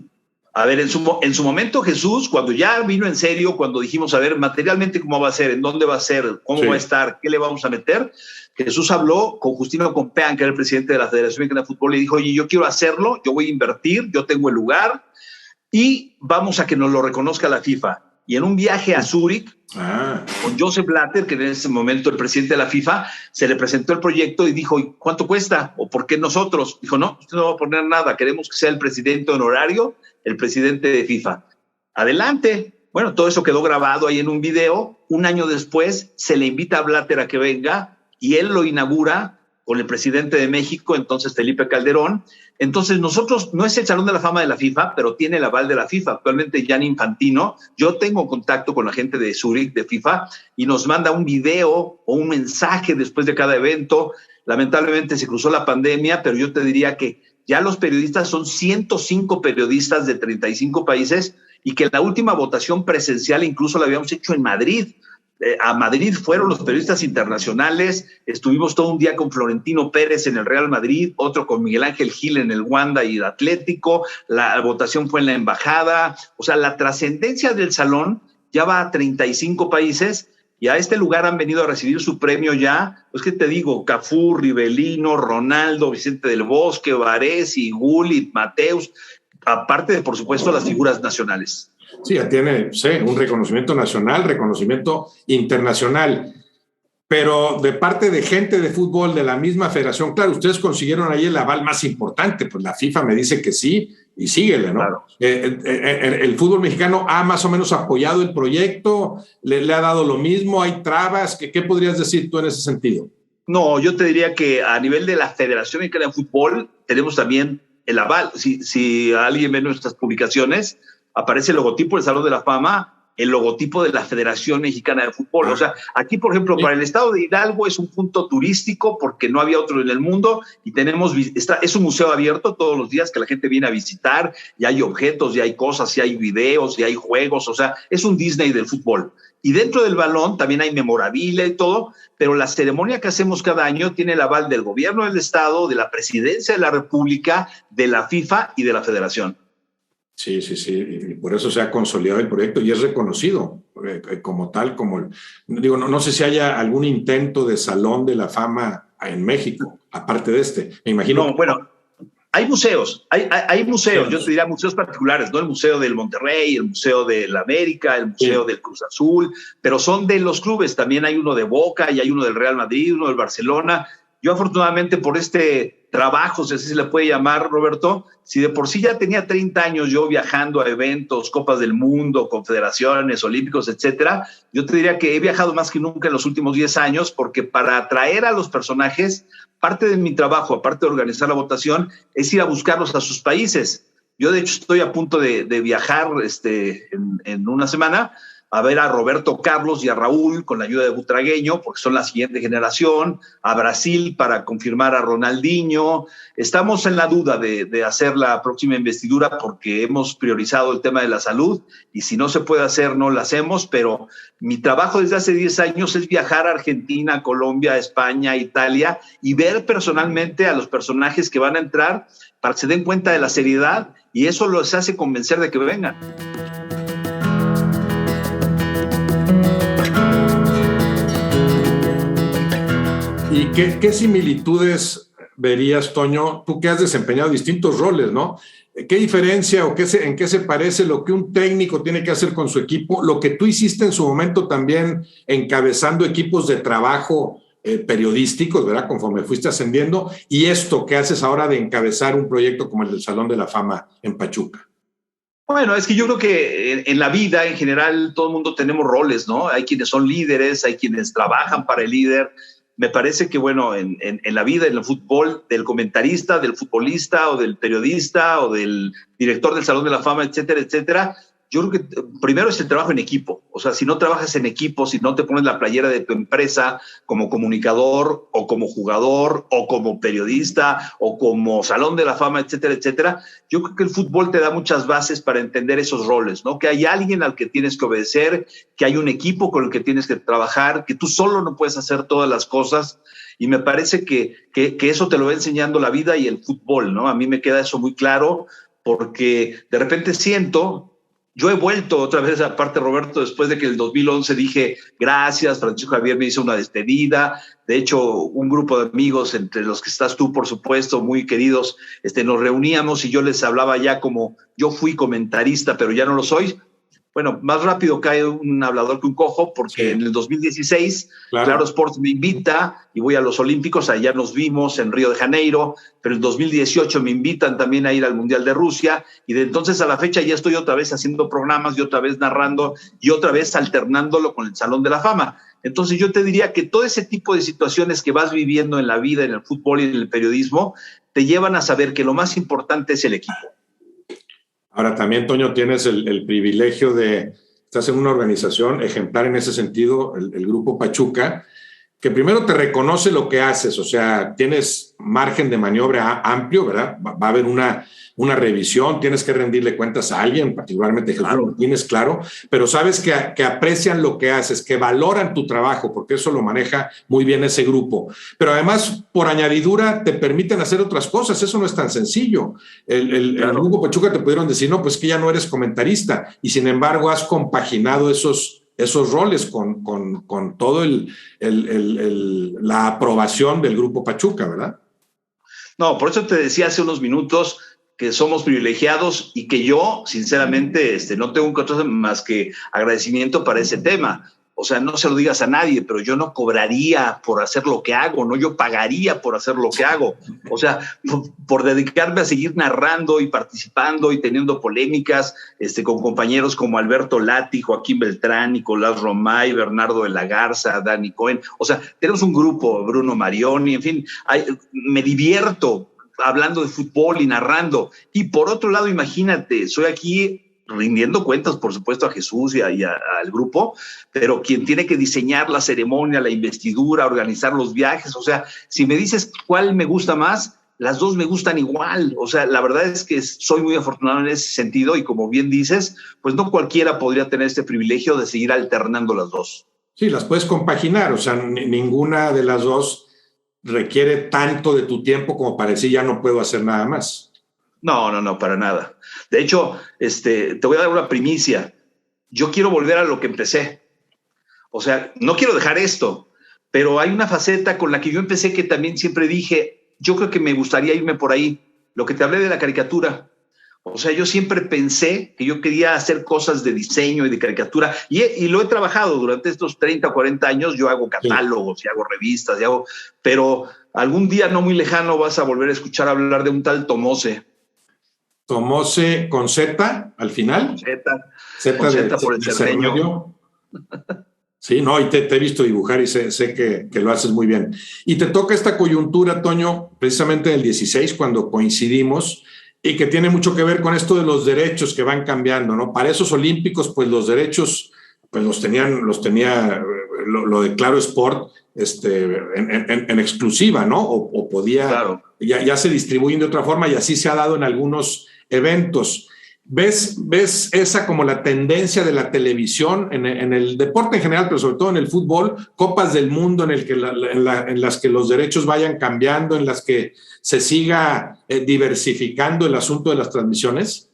A ver, en su momento Jesús, cuando ya vino en serio, cuando dijimos, a ver, materialmente cómo va a ser, en dónde va a ser, cómo va a estar, qué le vamos a meter, Jesús habló con Justino Compeán, que era el presidente de la Federación Mexicana de Fútbol, y dijo, oye, yo quiero hacerlo, yo voy a invertir, yo tengo el lugar, y vamos a que nos lo reconozca la FIFA. Y en un viaje a Zúrich, con Joseph Blatter, que en ese momento el presidente de la FIFA, se le presentó el proyecto y dijo, ¿cuánto cuesta? ¿O por qué nosotros? Dijo, no, usted no va a poner nada, queremos que sea el presidente honorario, el presidente de FIFA. Adelante. Bueno, todo eso quedó grabado ahí en un video. Un año después se le invita a Blatter a que venga y él lo inaugura con el presidente de México, entonces Felipe Calderón. Entonces nosotros, no es el Salón de la Fama de la FIFA, pero tiene el aval de la FIFA. Actualmente Gianni Infantino, yo tengo contacto con la gente de Zúrich, de FIFA, y nos manda un video o un mensaje después de cada evento. Lamentablemente se cruzó la pandemia, pero yo te diría que ya los periodistas son 105 periodistas de 35 países y que la última votación presencial incluso la habíamos hecho en Madrid. A Madrid fueron los periodistas internacionales, estuvimos todo un día con Florentino Pérez en el Real Madrid, otro con Miguel Ángel Gil en el Wanda y el Atlético, la votación fue en la embajada, o sea, la trascendencia del salón ya va a 35 países y a este lugar han venido a recibir su premio ya, pues qué te digo, Cafú, Rivelino, Ronaldo, Vicente del Bosque, Varesi, Gullit, Mateus, aparte de, por supuesto, las figuras nacionales. Sí, ya tiene un reconocimiento nacional, reconocimiento internacional, pero de parte de gente de fútbol de la misma federación, claro, ustedes consiguieron ahí el aval más importante, pues la FIFA me dice que sí, y síguele, ¿no? Claro. El fútbol mexicano ha más o menos apoyado el proyecto, le ha dado lo mismo, hay trabas, ¿qué podrías decir tú en ese sentido? No, yo te diría que a nivel de la Federación Mexicana de Fútbol tenemos también el aval. Si alguien ve nuestras publicaciones, aparece el logotipo del Salón de la Fama, el logotipo de la Federación Mexicana de Fútbol. O sea, aquí, por ejemplo, para el estado de Hidalgo es un punto turístico porque no había otro en el mundo y es un museo abierto todos los días que la gente viene a visitar y hay objetos, y hay cosas, y hay videos, y hay juegos. O sea, es un Disney del fútbol. Y dentro del balón también hay memorabilia y todo, pero la ceremonia que hacemos cada año tiene el aval del gobierno del estado, de la presidencia de la República, de la FIFA y de la Federación. Sí, sí, sí, y por eso se ha consolidado el proyecto y es reconocido como tal, digo, no sé si haya algún intento de Salón de la Fama en México, aparte de este, me imagino No, que bueno, hay museos, hay museos, yo te no. diría museos particulares, ¿no? El Museo del Monterrey, el Museo de la América, el Museo Sí. del Cruz Azul, pero son de los clubes, también hay uno de Boca y hay uno del Real Madrid, uno del Barcelona. Yo afortunadamente por este trabajo, si así se le puede llamar, Roberto, si de por sí ya tenía 30 años yo viajando a eventos, Copas del Mundo, confederaciones, olímpicos, etcétera, yo te diría que he viajado más que nunca en los últimos 10 años porque para atraer a los personajes, parte de mi trabajo, aparte de organizar la votación, es ir a buscarlos a sus países. Yo, de hecho, estoy a punto de viajar en una semana a ver a Roberto Carlos y a Raúl con la ayuda de Butragueño, porque son la siguiente generación, a Brasil para confirmar a Ronaldinho. Estamos en la duda de hacer la próxima investidura porque hemos priorizado el tema de la salud y si no se puede hacer, no la hacemos, pero mi trabajo desde hace 10 años es viajar a Argentina, Colombia, España, Italia y ver personalmente a los personajes que van a entrar para que se den cuenta de la seriedad y eso los hace convencer de que vengan. ¿Y qué similitudes verías, Toño, tú que has desempeñado distintos roles, ¿no? ¿Qué diferencia o en qué se parece lo que un técnico tiene que hacer con su equipo, lo que tú hiciste en su momento también encabezando equipos de trabajo periodísticos, ¿verdad? Conforme fuiste ascendiendo, y esto que haces ahora de encabezar un proyecto como el del Salón de la Fama en Pachuca? Bueno, es que yo creo que en la vida en general todo el mundo tenemos roles, ¿no? Hay quienes son líderes, hay quienes trabajan para el líder. Me parece que, bueno, en la vida, en el fútbol, del comentarista, del futbolista o del periodista o del director del Salón de la Fama, etcétera, etcétera, yo creo que primero es el trabajo en equipo. O sea, si no trabajas en equipo, si no te pones la playera de tu empresa como comunicador o como jugador o como periodista o como Salón de la Fama, etcétera, etcétera, yo creo que el fútbol te da muchas bases para entender esos roles, ¿no? Que hay alguien al que tienes que obedecer, que hay un equipo con el que tienes que trabajar, que tú solo no puedes hacer todas las cosas. Y me parece que eso te lo va enseñando la vida y el fútbol, ¿no? A mí me queda eso muy claro porque de repente siento... Yo he vuelto otra vez, aparte, Roberto, después de que en el 2011 dije gracias, Francisco Javier me hizo una despedida. De hecho, un grupo de amigos, entre los que estás tú, por supuesto, muy queridos, nos reuníamos y yo les hablaba ya como yo fui comentarista, pero ya no lo soy. Bueno, más rápido cae un hablador que un cojo, porque Sí, en el 2016, claro. Claro Sports me invita y voy a los Olímpicos, allá nos vimos en Río de Janeiro, pero en 2018 me invitan también a ir al Mundial de Rusia, y de entonces a la fecha ya estoy otra vez haciendo programas y otra vez narrando y otra vez alternándolo con el Salón de la Fama. Entonces yo te diría que todo ese tipo de situaciones que vas viviendo en la vida, en el fútbol y en el periodismo, te llevan a saber que lo más importante es el equipo. Ahora también, Toño, tienes el privilegio estás en una organización ejemplar en ese sentido, el Grupo Pachuca, que primero te reconoce lo que haces, o sea, tienes margen de maniobra amplio, ¿verdad? Va a haber una revisión, tienes que rendirle cuentas a alguien, particularmente Jesús Martínez, claro, pero sabes que aprecian lo que haces, que valoran tu trabajo, porque eso lo maneja muy bien ese grupo. Pero además, por añadidura, te permiten hacer otras cosas, eso no es tan sencillo. El Grupo Pachuca te pudieron decir, no, pues que ya no eres comentarista, y sin embargo has compaginado esos roles con todo la aprobación del Grupo Pachuca, ¿verdad? No, por eso te decía hace unos minutos que somos privilegiados y que yo, sinceramente, no tengo un cosa más que agradecimiento para ese tema. O sea, no se lo digas a nadie, pero yo no cobraría por hacer lo que hago, no, yo pagaría por hacer lo que hago. O sea, por dedicarme a seguir narrando y participando y teniendo polémicas con compañeros como Alberto Lati, Joaquín Beltrán, Nicolás Romay, Bernardo de la Garza, Dani Cohen. O sea, tenemos un grupo, Bruno Marioni, en fin, me divierto hablando de fútbol y narrando. Y por otro lado, imagínate, soy aquí rindiendo cuentas, por supuesto, a Jesús y al grupo, pero quien tiene que diseñar la ceremonia, la investidura, organizar los viajes. O sea, si me dices cuál me gusta más, las dos me gustan igual. O sea, la verdad es que soy muy afortunado en ese sentido y como bien dices, pues no cualquiera podría tener este privilegio de seguir alternando las dos. Sí, las puedes compaginar, o sea, ninguna de las dos requiere tanto de tu tiempo como para decir ya no puedo hacer nada más. No, para nada. De hecho, te voy a dar una primicia. Yo quiero volver a lo que empecé. O sea, no quiero dejar esto, pero hay una faceta con la que yo empecé que también siempre dije, yo creo que me gustaría irme por ahí. Lo que te hablé de la caricatura. O sea, yo siempre pensé que yo quería hacer cosas de diseño y de caricatura, y lo he trabajado durante estos 30 o 40 años. Yo hago catálogos y hago revistas, pero algún día no muy lejano vas a volver a escuchar hablar de un tal Tomose. Tomose con Z al final. Con Z por el cerdeño. Sí, no, y te he visto dibujar y sé que lo haces muy bien. Y te toca esta coyuntura, Toño, precisamente en el 16, cuando coincidimos, y que tiene mucho que ver con esto de los derechos que van cambiando, ¿no? Para esos olímpicos, pues los derechos, pues los tenía lo de Claro Sport en exclusiva, ¿no? O podía, claro. ya se distribuyen de otra forma, y así se ha dado en algunos eventos. ¿Ves esa como la tendencia de la televisión en el deporte en general, pero sobre todo en el fútbol, copas del mundo en las que los derechos vayan cambiando, en las que se siga diversificando el asunto de las transmisiones?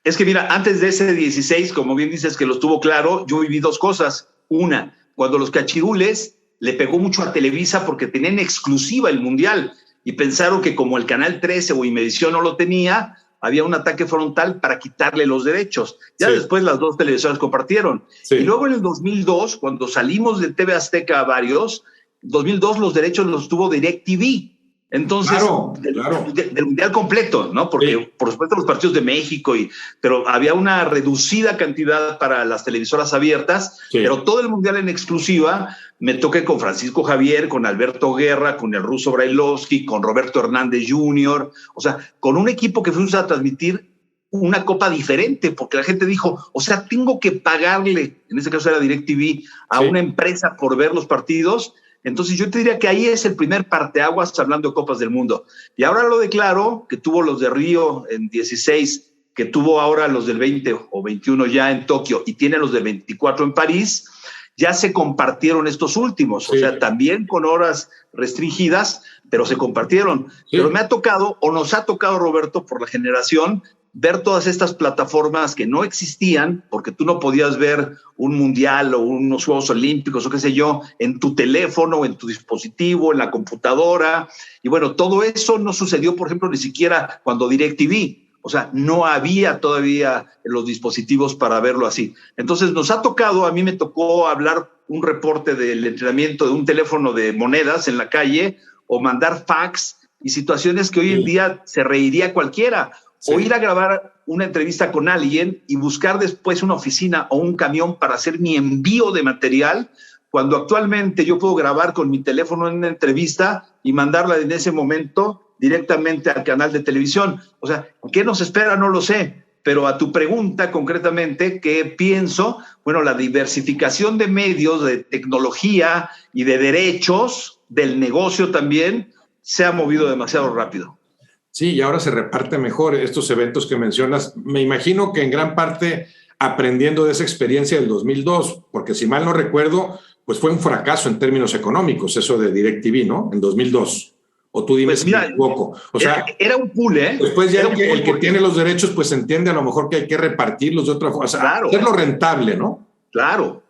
Es que mira, antes de ese 16, como bien dices que lo estuvo claro, yo viví dos cosas. Una, cuando los cachirules le pegó mucho a Televisa porque tenían exclusiva el Mundial y pensaron que como el Canal 13 o Imevisión no lo tenía, había un ataque frontal para quitarle los derechos. Ya después las dos televisoras compartieron. Y luego en el 2002, cuando salimos de TV Azteca a varios, 2002 los derechos los tuvo DirecTV. Entonces, del Mundial completo, ¿no? Porque, por supuesto, los partidos de México, pero había una reducida cantidad para las televisoras abiertas, pero todo el Mundial en exclusiva. Me toqué con Francisco Javier, con Alberto Guerra, con el ruso Brailovsky, con Roberto Hernández Jr., o sea, con un equipo que fuimos a transmitir una copa diferente, porque la gente dijo, o sea, tengo que pagarle, en ese caso era DirecTV, a una empresa por ver los partidos. Entonces yo te diría que ahí es el primer parteaguas hablando de Copas del Mundo. Y ahora lo declaro, que tuvo los de Río en 16, que tuvo ahora los del 20 o 21 ya en Tokio, y tiene los del 24 en París. Ya se compartieron estos últimos, o sea, también con horas restringidas, pero se compartieron. Pero me ha tocado, o nos ha tocado, Roberto, por la generación, ver todas estas plataformas que no existían, porque tú no podías ver un mundial o unos Juegos Olímpicos o qué sé yo, en tu teléfono, en tu dispositivo, en la computadora. Y bueno, todo eso no sucedió, por ejemplo, ni siquiera cuando DirecTV. O sea, no había todavía los dispositivos para verlo así. Entonces nos ha tocado, a mí me tocó hablar un reporte del entrenamiento de un teléfono de monedas en la calle, o mandar fax, y situaciones que hoy en día se reiría cualquiera. O ir a grabar una entrevista con alguien y buscar después una oficina o un camión para hacer mi envío de material, cuando actualmente yo puedo grabar con mi teléfono en una entrevista y mandarla en ese momento directamente al canal de televisión. O sea, ¿qué nos espera? No lo sé. Pero a tu pregunta concretamente, ¿qué pienso? Bueno, la diversificación de medios, de tecnología y de derechos, del negocio también, se ha movido demasiado rápido. Sí, y ahora se reparte mejor estos eventos que mencionas. Me imagino que en gran parte aprendiendo de esa experiencia del 2002, porque si mal no recuerdo, pues fue un fracaso en términos económicos eso de DirecTV, ¿no? En 2002. O tú dime si me equivoco. O sea, era un pool, ¿eh? Después ya el que tiene los derechos, pues entiende a lo mejor que hay que repartirlos de otra forma. O sea, hacerlo rentable, ¿no? Claro.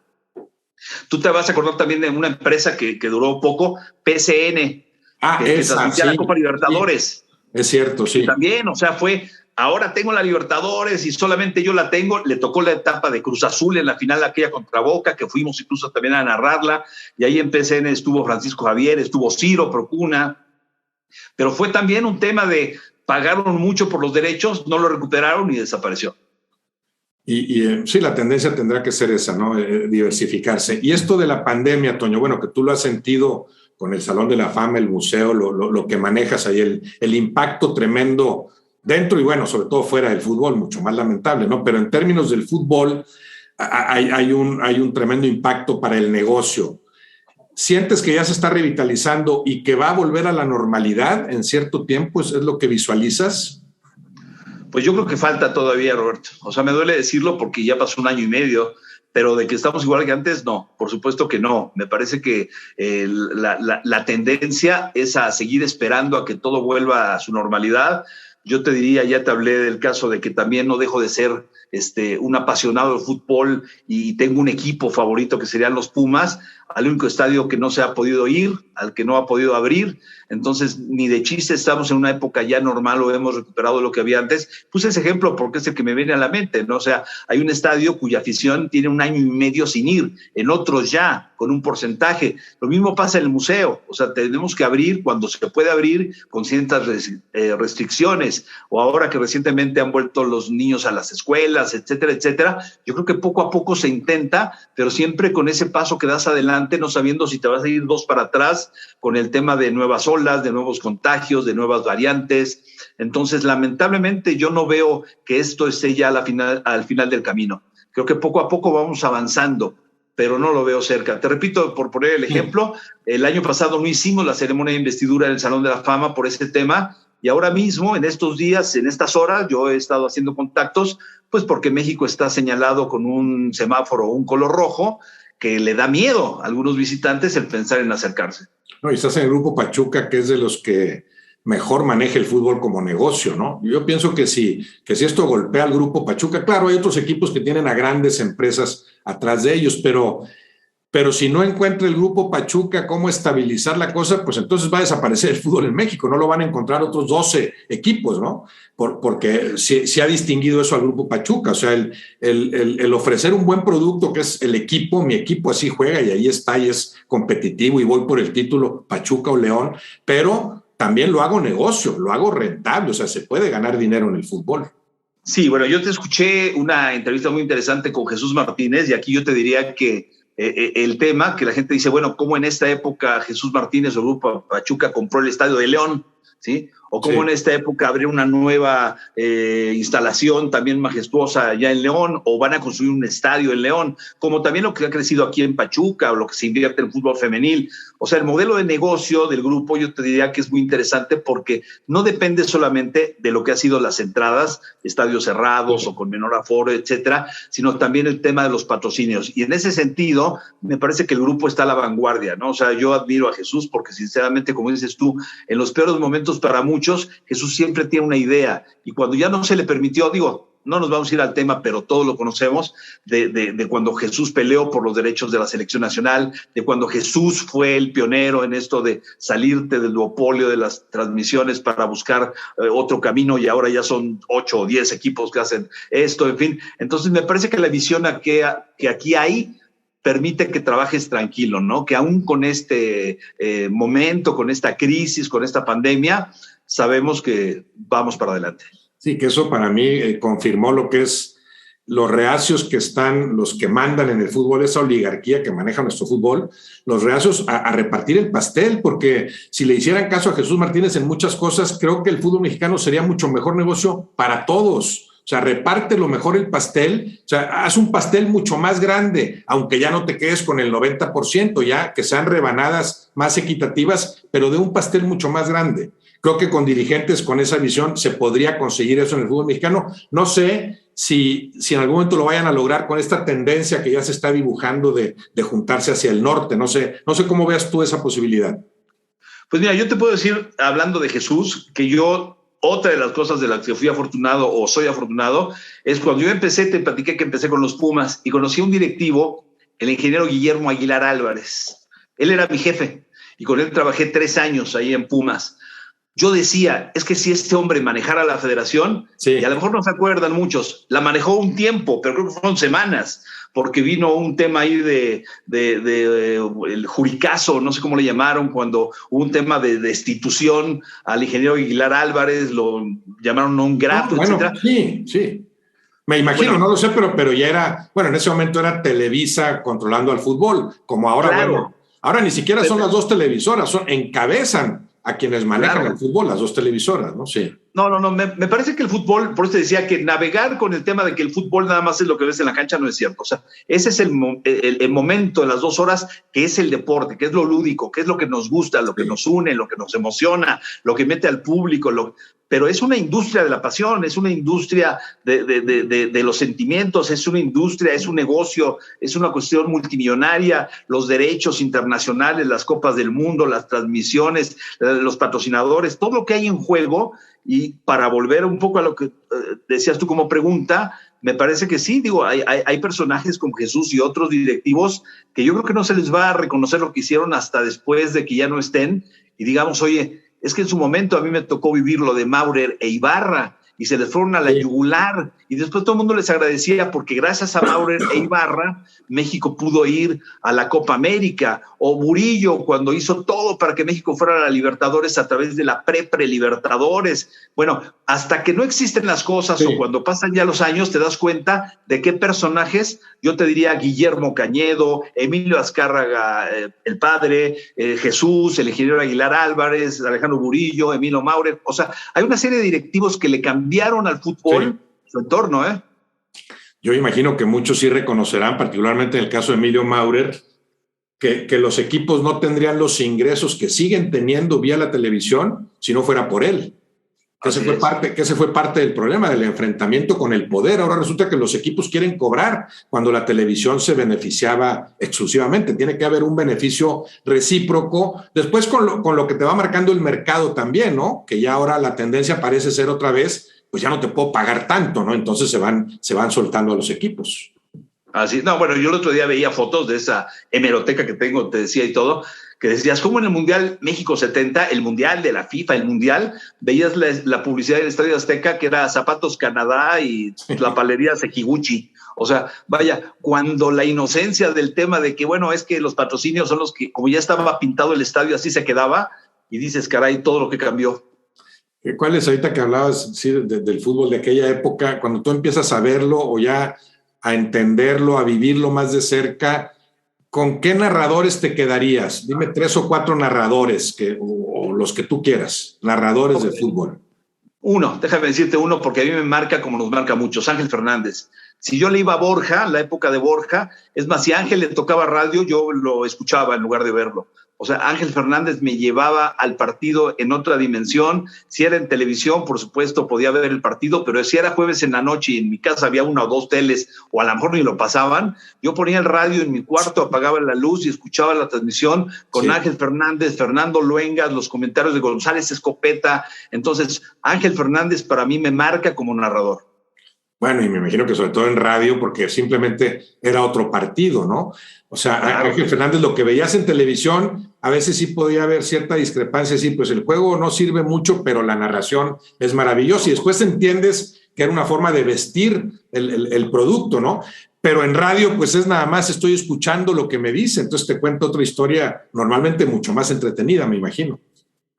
Tú te vas a acordar también de una empresa que duró poco, PCN. Que transmitía la Copa Libertadores. Sí. Es cierto, sí. Y también, o sea, ahora tengo la Libertadores y solamente yo la tengo. Le tocó la etapa de Cruz Azul en la final aquella contra Boca, que fuimos incluso también a narrarla. Y ahí en PCN estuvo Francisco Javier, estuvo Ciro Procuna. Pero fue también un tema de pagaron mucho por los derechos, no lo recuperaron y desapareció. Y sí, la tendencia tendrá que ser esa, ¿no? Diversificarse. Y esto de la pandemia, Toño, bueno, que tú lo has sentido con el Salón de la Fama, el museo, lo que manejas ahí, el impacto tremendo dentro y, bueno, sobre todo fuera del fútbol, mucho más lamentable, ¿no? Pero en términos del fútbol hay un tremendo impacto para el negocio. ¿Sientes que ya se está revitalizando y que va a volver a la normalidad en cierto tiempo? ¿Es lo que visualizas? Pues yo creo que falta todavía, Roberto. O sea, me duele decirlo porque ya pasó 1 año y medio, pero de que estamos igual que antes, no. Por supuesto que no. Me parece que la tendencia es a seguir esperando a que todo vuelva a su normalidad. Yo te diría, ya te hablé del caso de que también no dejo de ser un apasionado del fútbol y tengo un equipo favorito que serían los Pumas, al único estadio que no se ha podido ir, al que no ha podido abrir. Entonces, ni de chiste estamos en una época ya normal o hemos recuperado lo que había antes. Puse ese ejemplo porque es el que me viene a la mente, ¿no? O sea, hay un estadio cuya afición tiene 1 año y medio sin ir, en otros ya, con un porcentaje. Lo mismo pasa en el museo. O sea, tenemos que abrir cuando se puede abrir con ciertas restricciones. O ahora que recientemente han vuelto los niños a las escuelas, etcétera, etcétera. Yo creo que poco a poco se intenta, pero siempre con ese paso que das adelante, no sabiendo si te vas a ir 2 para atrás con el tema de nuevas olas, de nuevos contagios, de nuevas variantes. Entonces, lamentablemente, yo no veo que esto esté ya al final del camino. Creo que poco a poco vamos avanzando, pero no lo veo cerca. Te repito, por poner el ejemplo, el año pasado no hicimos la ceremonia de investidura en el Salón de la Fama por ese tema, y ahora mismo, en estos días, en estas horas, yo he estado haciendo contactos, pues porque México está señalado con un semáforo, un color rojo, que le da miedo a algunos visitantes el pensar en acercarse. No, y estás en el Grupo Pachuca, que es de los que mejor maneja el fútbol como negocio, ¿no? Yo pienso que si esto golpea al Grupo Pachuca, claro, hay otros equipos que tienen a grandes empresas atrás de ellos, pero si no encuentra el Grupo Pachuca cómo estabilizar la cosa, pues entonces va a desaparecer el fútbol en México, no lo van a encontrar otros 12 equipos, ¿no? Porque se ha distinguido eso al Grupo Pachuca, o sea, el ofrecer un buen producto que es el equipo, mi equipo así juega y ahí está y es competitivo y voy por el título Pachuca o León, pero también lo hago negocio, lo hago rentable, o sea, se puede ganar dinero en el fútbol. Sí, bueno, yo te escuché una entrevista muy interesante con Jesús Martínez y aquí yo te diría que el tema que la gente dice, bueno, ¿cómo en esta época Jesús Martínez o Grupo Pachuca compró el Estadio de León? ¿Sí? O cómo en esta época abrir una nueva instalación también majestuosa allá en León, o van a construir un estadio en León, como también lo que ha crecido aquí en Pachuca, o lo que se invierte en fútbol femenil. O sea, el modelo de negocio del grupo yo te diría que es muy interesante porque no depende solamente de lo que ha sido las entradas, estadios cerrados o con menor aforo, etcétera, sino también el tema de los patrocinios. Y en ese sentido, me parece que el grupo está a la vanguardia, ¿no? O sea, yo admiro a Jesús porque sinceramente, como dices tú, en los peores momentos para muchos, Jesús siempre tiene una idea, y cuando ya no se le permitió, digo, no nos vamos a ir al tema, pero todos lo conocemos, de cuando Jesús peleó por los derechos de la selección nacional, de cuando Jesús fue el pionero en esto de salirte del duopolio de las transmisiones para buscar otro camino, y ahora ya son 8 o 10 equipos que hacen esto, en fin. Entonces me parece que la visión que aquí hay permite que trabajes tranquilo, ¿no? Que aún con este momento, con esta crisis, con esta pandemia, sabemos que vamos para adelante. Sí, que eso para mí confirmó lo que es los reacios que están, los que mandan en el fútbol, esa oligarquía que maneja nuestro fútbol, los reacios a repartir el pastel, porque si le hicieran caso a Jesús Martínez en muchas cosas, creo que el fútbol mexicano sería mucho mejor negocio para todos. O sea, reparte lo mejor el pastel, o sea, haz un pastel mucho más grande, aunque ya no te quedes con el 90%, ya que sean rebanadas más equitativas, pero de un pastel mucho más grande. Creo que con dirigentes con esa visión se podría conseguir eso en el fútbol mexicano. No sé si en algún momento lo vayan a lograr con esta tendencia que ya se está dibujando de juntarse hacia el norte. No sé cómo veas tú esa posibilidad. Pues mira, yo te puedo decir, hablando de Jesús, que otra de las cosas de las que fui afortunado o soy afortunado es cuando yo empecé, te platiqué que empecé con los Pumas y conocí a un directivo, el ingeniero Guillermo Aguilar Álvarez. Él era mi jefe y con él trabajé 3 años ahí en Pumas. Yo decía, es que si este hombre manejara la federación, sí. Y a lo mejor no se acuerdan muchos, la manejó un tiempo, pero creo que fueron semanas, porque vino un tema ahí de el juricazo, no sé cómo le llamaron, cuando hubo un tema de destitución al ingeniero Aguilar Álvarez, lo llamaron non grato, etcétera. Sí. Me imagino, no lo sé, pero ya era, en ese momento era Televisa controlando al fútbol, como ahora, claro. Ahora ni siquiera son las 2 televisoras, encabezan a quienes manejan el fútbol, las 2 televisoras, ¿no? Sí. No, me parece que el fútbol, por eso te decía que navegar con el tema de que el fútbol nada más es lo que ves en la cancha no es cierto. O sea, ese es el momento en las 2 horas que es el deporte, que es lo lúdico, que es lo que nos gusta, lo que nos une, lo que nos emociona, lo que mete al público, pero es una industria de la pasión, es una industria de los sentimientos, es una industria, es un negocio, es una cuestión multimillonaria, los derechos internacionales, las copas del mundo, las transmisiones, los patrocinadores, todo lo que hay en juego. Y para volver un poco a lo que decías tú como pregunta, me parece que sí, digo, hay personajes como Jesús y otros directivos que yo creo que no se les va a reconocer lo que hicieron hasta después de que ya no estén y digamos, oye, es que en su momento a mí me tocó vivir lo de Maurer e Ibarra y se les fueron a la yugular y después todo el mundo les agradecía porque gracias a Maurer e Ibarra México pudo ir a la Copa América, o Murillo cuando hizo todo para que México fuera a la Libertadores a través de la pre-Libertadores. Bueno, hasta que no existen las cosas o cuando pasan ya los años te das cuenta de qué personajes, yo te diría Guillermo Cañedo, Emilio Azcárraga, el padre, Jesús, el ingeniero Aguilar Álvarez, Alejandro Murillo, Emilio Maurer, o sea, hay una serie de directivos que le cambiaron al fútbol su entorno, ¿eh? Yo imagino que muchos sí reconocerán, particularmente en el caso de Emilio Maurer, que los equipos no tendrían los ingresos que siguen teniendo vía la televisión si no fuera por él. Que ese fue parte del problema, del enfrentamiento con el poder. Ahora resulta que los equipos quieren cobrar cuando la televisión se beneficiaba exclusivamente. Tiene que haber un beneficio recíproco. Después con lo que te va marcando el mercado también, ¿no? Que ya ahora la tendencia parece ser otra vez, pues ya no te puedo pagar tanto, ¿no? Entonces se van soltando a los equipos. Así, no, bueno, yo el otro día veía fotos de esa hemeroteca que tengo, te decía y todo, que decías, como en el Mundial México 70, el Mundial de la FIFA, el Mundial, veías la publicidad del Estadio Azteca que era Zapatos Canadá y la palería Sekiguchi. O sea, vaya, cuando la inocencia del tema de que, bueno, es que los patrocinios son los que, como ya estaba pintado el estadio, así se quedaba, y dices, caray, todo lo que cambió. ¿Cuál es ahorita que hablabas del fútbol de aquella época, cuando tú empiezas a verlo o ya a entenderlo, a vivirlo más de cerca, ¿con qué narradores te quedarías? Dime 3 o 4 narradores o los que tú quieras, narradores de fútbol. Uno, déjame decirte uno porque a mí me marca como nos marca a muchos, Ángel Fernández. Si yo le iba a Borja, la época de Borja, es más, si a Ángel le tocaba radio, yo lo escuchaba en lugar de verlo. O sea, Ángel Fernández me llevaba al partido en otra dimensión. Si era en televisión, por supuesto, podía ver el partido, pero si era jueves en la noche y en mi casa había 1 o 2 teles, o a lo mejor ni lo pasaban, yo ponía el radio en mi cuarto, apagaba la luz y escuchaba la transmisión con Ángel Fernández, Fernando Luengas, los comentarios de González Escopeta. Entonces, Ángel Fernández para mí me marca como narrador. Bueno, y me imagino que sobre todo en radio, porque simplemente era otro partido, ¿no? O sea, claro. Ángel Fernández, lo que veías en televisión, a veces sí podía haber cierta discrepancia, sí, pues el juego no sirve mucho, pero la narración es maravillosa, y después entiendes que era una forma de vestir el producto, ¿no? Pero en radio, pues es nada más, estoy escuchando lo que me dice, entonces te cuento otra historia normalmente mucho más entretenida, me imagino.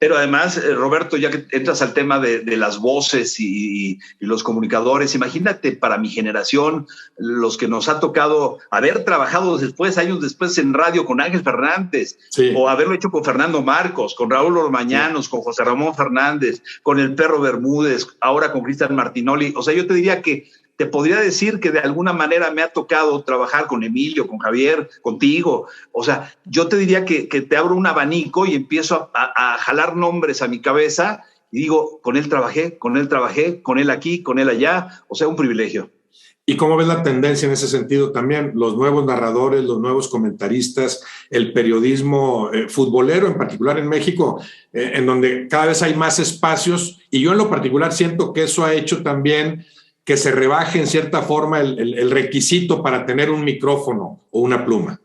Pero además, Roberto, ya que entras al tema de las voces y los comunicadores, imagínate para mi generación, los que nos ha tocado haber trabajado después, años después en radio con Ángel Fernández, o haberlo hecho con Fernando Marcos, con Raúl Ormañanos, con José Ramón Fernández, con el Perro Bermúdez, ahora con Cristian Martinoli. O sea, yo te diría que te podría decir que de alguna manera me ha tocado trabajar con Emilio, con Javier, contigo. O sea, yo te diría que te abro un abanico y empiezo a jalar nombres a mi cabeza y digo, con él trabajé, con él aquí, con él allá. O sea, un privilegio. ¿Y cómo ves la tendencia en ese sentido también? Los nuevos narradores, los nuevos comentaristas, el periodismo futbolero, en particular en México, en donde cada vez hay más espacios. Y yo en lo particular siento que eso ha hecho también que se rebaje en cierta forma el requisito para tener un micrófono o una pluma.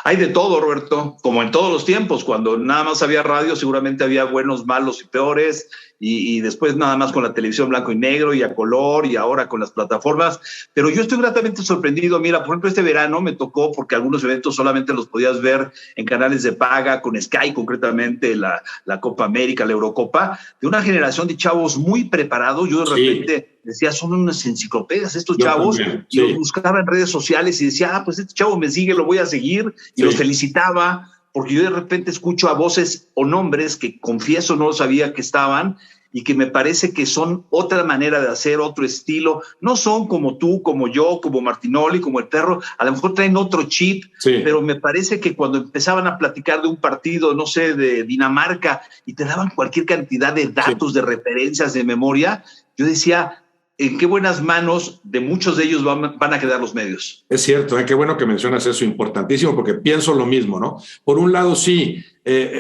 Hay de todo, Roberto, como en todos los tiempos. Cuando nada más había radio, seguramente había buenos, malos y peores, y después nada más con la televisión blanco y negro y a color, y ahora con las plataformas. Pero yo estoy gratamente sorprendido. Mira, por ejemplo, este verano me tocó, porque algunos eventos solamente los podías ver en canales de paga, con Sky concretamente, la Copa América, la Eurocopa, de una generación de chavos muy preparados. Yo de repente decía, son unas enciclopedias estos chavos, y los buscaba en redes sociales y decía, pues este chavo me sigue, lo voy a seguir, y los felicitaba, porque yo de repente escucho a voces o nombres que confieso no sabía que estaban, y que me parece que son otra manera de hacer, otro estilo. No son como tú, como yo, como Martinoli, como el Perro, a lo mejor traen otro chip, pero me parece que cuando empezaban a platicar de un partido, no sé, de Dinamarca, y te daban cualquier cantidad de datos, de referencias, de memoria, yo decía, en qué buenas manos de muchos de ellos van a quedar los medios. Es cierto, qué bueno que mencionas eso, importantísimo, porque pienso lo mismo, ¿no? Por un lado, sí,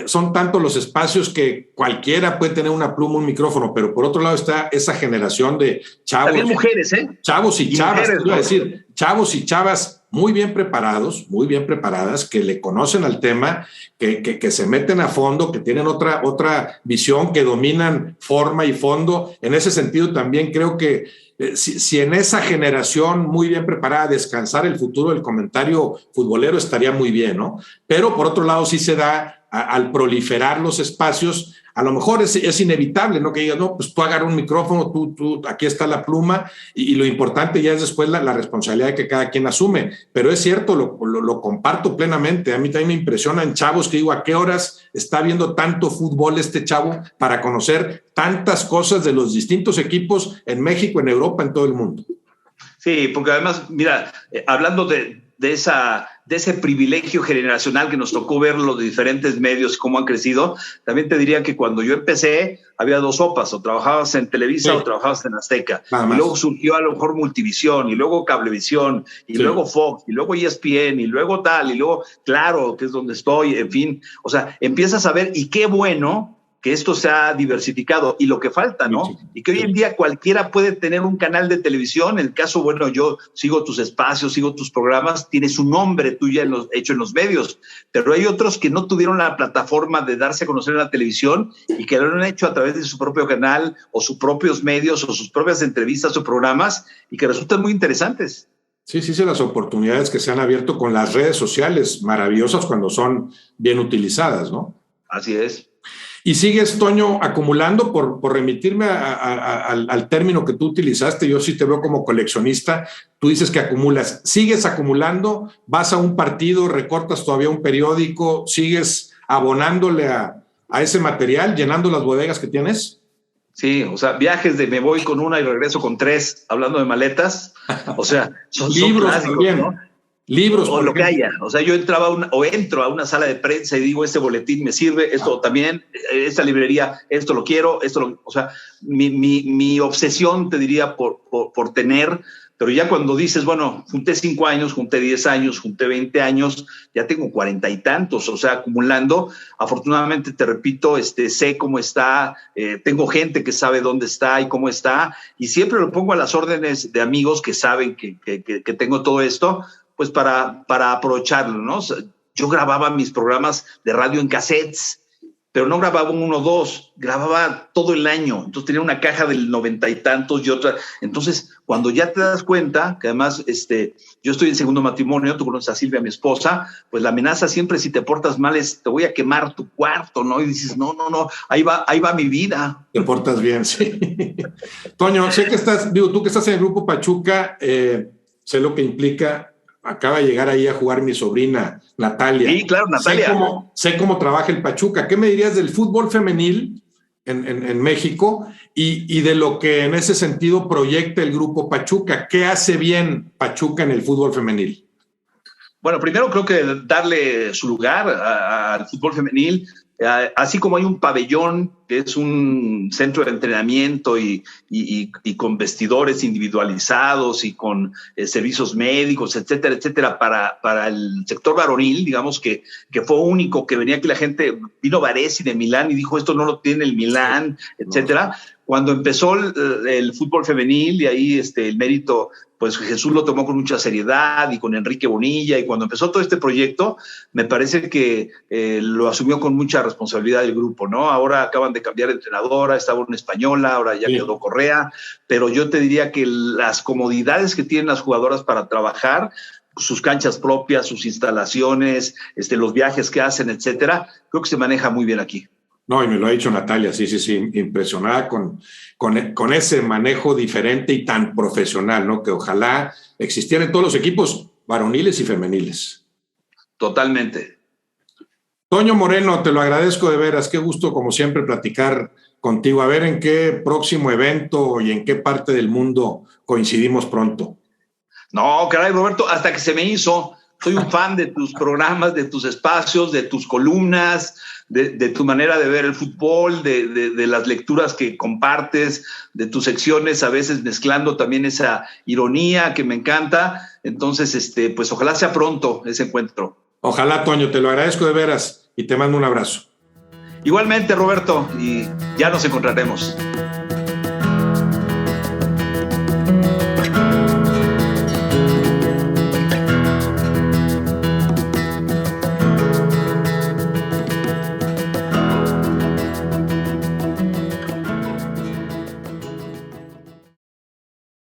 son tantos los espacios que cualquiera puede tener una pluma, un micrófono, pero por otro lado está esa generación de chavos. También mujeres, ¿eh? Chavos y chavas, mujeres, te iba a decir, chavos y chavas muy bien preparados, muy bien preparadas, que le conocen al tema, que se meten a fondo, que tienen otra visión, que dominan forma y fondo. En ese sentido también creo que si en esa generación muy bien preparada descansar el futuro del comentario futbolero estaría muy bien, ¿no? Pero por otro lado sí se da al proliferar los espacios, a lo mejor es inevitable, ¿no? Que digas, no, pues tú agarra un micrófono, tú aquí está la pluma, y lo importante ya es después la responsabilidad que cada quien asume. Pero es cierto, lo comparto plenamente. A mí también me impresionan chavos que digo, ¿a qué horas está viendo tanto fútbol este chavo para conocer tantas cosas de los distintos equipos en México, en Europa, en todo el mundo? Sí, porque además, mira, hablando de ese privilegio generacional que nos tocó ver los diferentes medios, cómo han crecido, también te diría que cuando yo empecé había dos sopas, o trabajabas en Televisa o trabajabas en Azteca. Y luego surgió a lo mejor Multivisión, y luego Cablevisión, y luego Fox, y luego ESPN, y luego tal, y luego Claro, que es donde estoy, en fin. O sea, empiezas a ver, y qué bueno que esto se ha diversificado, y lo que falta, ¿no? Y que hoy en día cualquiera puede tener un canal de televisión. En el caso, bueno, yo sigo tus espacios, sigo tus programas, tienes un nombre tuyo hecho en los medios, pero hay otros que no tuvieron la plataforma de darse a conocer en la televisión y que lo han hecho a través de su propio canal o sus propios medios o sus propias entrevistas o programas, y que resultan muy interesantes. Sí, las oportunidades que se han abierto con las redes sociales, maravillosas cuando son bien utilizadas, ¿no? Así es. Y sigues, Toño, acumulando, por remitirme al término que tú utilizaste. Yo sí te veo como coleccionista. Tú dices que acumulas. ¿Sigues acumulando? ¿Vas a un partido? ¿Recortas todavía un periódico? ¿Sigues abonándole a ese material, llenando las bodegas que tienes? Sí, o sea, viajes de me voy con una y regreso con tres, hablando de maletas. O sea, son libros clásicos, también, ¿no? Libros. O lo que haya. O sea, yo entro a una sala de prensa y digo, este boletín me sirve, esto también, esta librería, esto lo quiero, o sea, mi obsesión, te diría, por tener, pero ya cuando dices, bueno, junté 5 años, junté 10 años, junté 20 años, ya tengo 40 y tantos, o sea, acumulando. Afortunadamente, te repito, sé cómo está, tengo gente que sabe dónde está y cómo está, y siempre lo pongo a las órdenes de amigos que saben que tengo todo esto, pues para aprovecharlo, ¿no? O sea, yo grababa mis programas de radio en cassettes, pero no grababa 1 o 2, grababa todo el año. Entonces tenía una caja del 90 y tantos y otra. Entonces, cuando ya te das cuenta, que además yo estoy en segundo matrimonio, tú conoces a Silvia, mi esposa, pues la amenaza siempre, si te portas mal, es te voy a quemar tu cuarto, ¿no? Y dices, no, ahí va mi vida. Te portas bien, sí. Toño, sé que tú que estás en el Grupo Pachuca, sé lo que implica. Acaba de llegar ahí a jugar mi sobrina Natalia. Sí, claro, Natalia. Sé cómo trabaja el Pachuca. ¿Qué me dirías del fútbol femenil en México y de lo que en ese sentido proyecta el Grupo Pachuca? ¿Qué hace bien Pachuca en el fútbol femenil? Bueno, primero creo que darle su lugar al fútbol femenil, así como hay un pabellón que es un centro de entrenamiento y con vestidores individualizados y con servicios médicos, etcétera, etcétera, para el sector varonil, digamos que fue único, que venía aquí la gente, vino Baresi de Milán y dijo, esto no lo tiene el Milán, etcétera. Cuando empezó el fútbol femenil, y ahí el mérito, pues Jesús lo tomó con mucha seriedad, y con Enrique Bonilla, y cuando empezó todo este proyecto, me parece que lo asumió con mucha responsabilidad el grupo, ¿no? Ahora acaban de cambiar de entrenadora, estaba una española, ahora ya quedó Correa, pero yo te diría que las comodidades que tienen las jugadoras para trabajar, sus canchas propias, sus instalaciones, los viajes que hacen, etcétera, creo que se maneja muy bien aquí. No, y me lo ha dicho Natalia, sí, impresionada con ese manejo diferente y tan profesional, ¿no? Que ojalá existiera en todos los equipos varoniles y femeniles. Totalmente. Toño Moreno, te lo agradezco de veras, qué gusto como siempre platicar contigo, a ver en qué próximo evento y en qué parte del mundo coincidimos pronto. No, caray, Roberto, hasta que se me hizo. soy un fan de tus programas, de tus espacios, de tus columnas, de tu manera de ver el fútbol, de las lecturas que compartes, de tus secciones, a veces mezclando también esa ironía que me encanta. Entonces, pues ojalá sea pronto ese encuentro. Ojalá, Toño, te lo agradezco de veras y te mando un abrazo. Igualmente, Roberto, y ya nos encontraremos.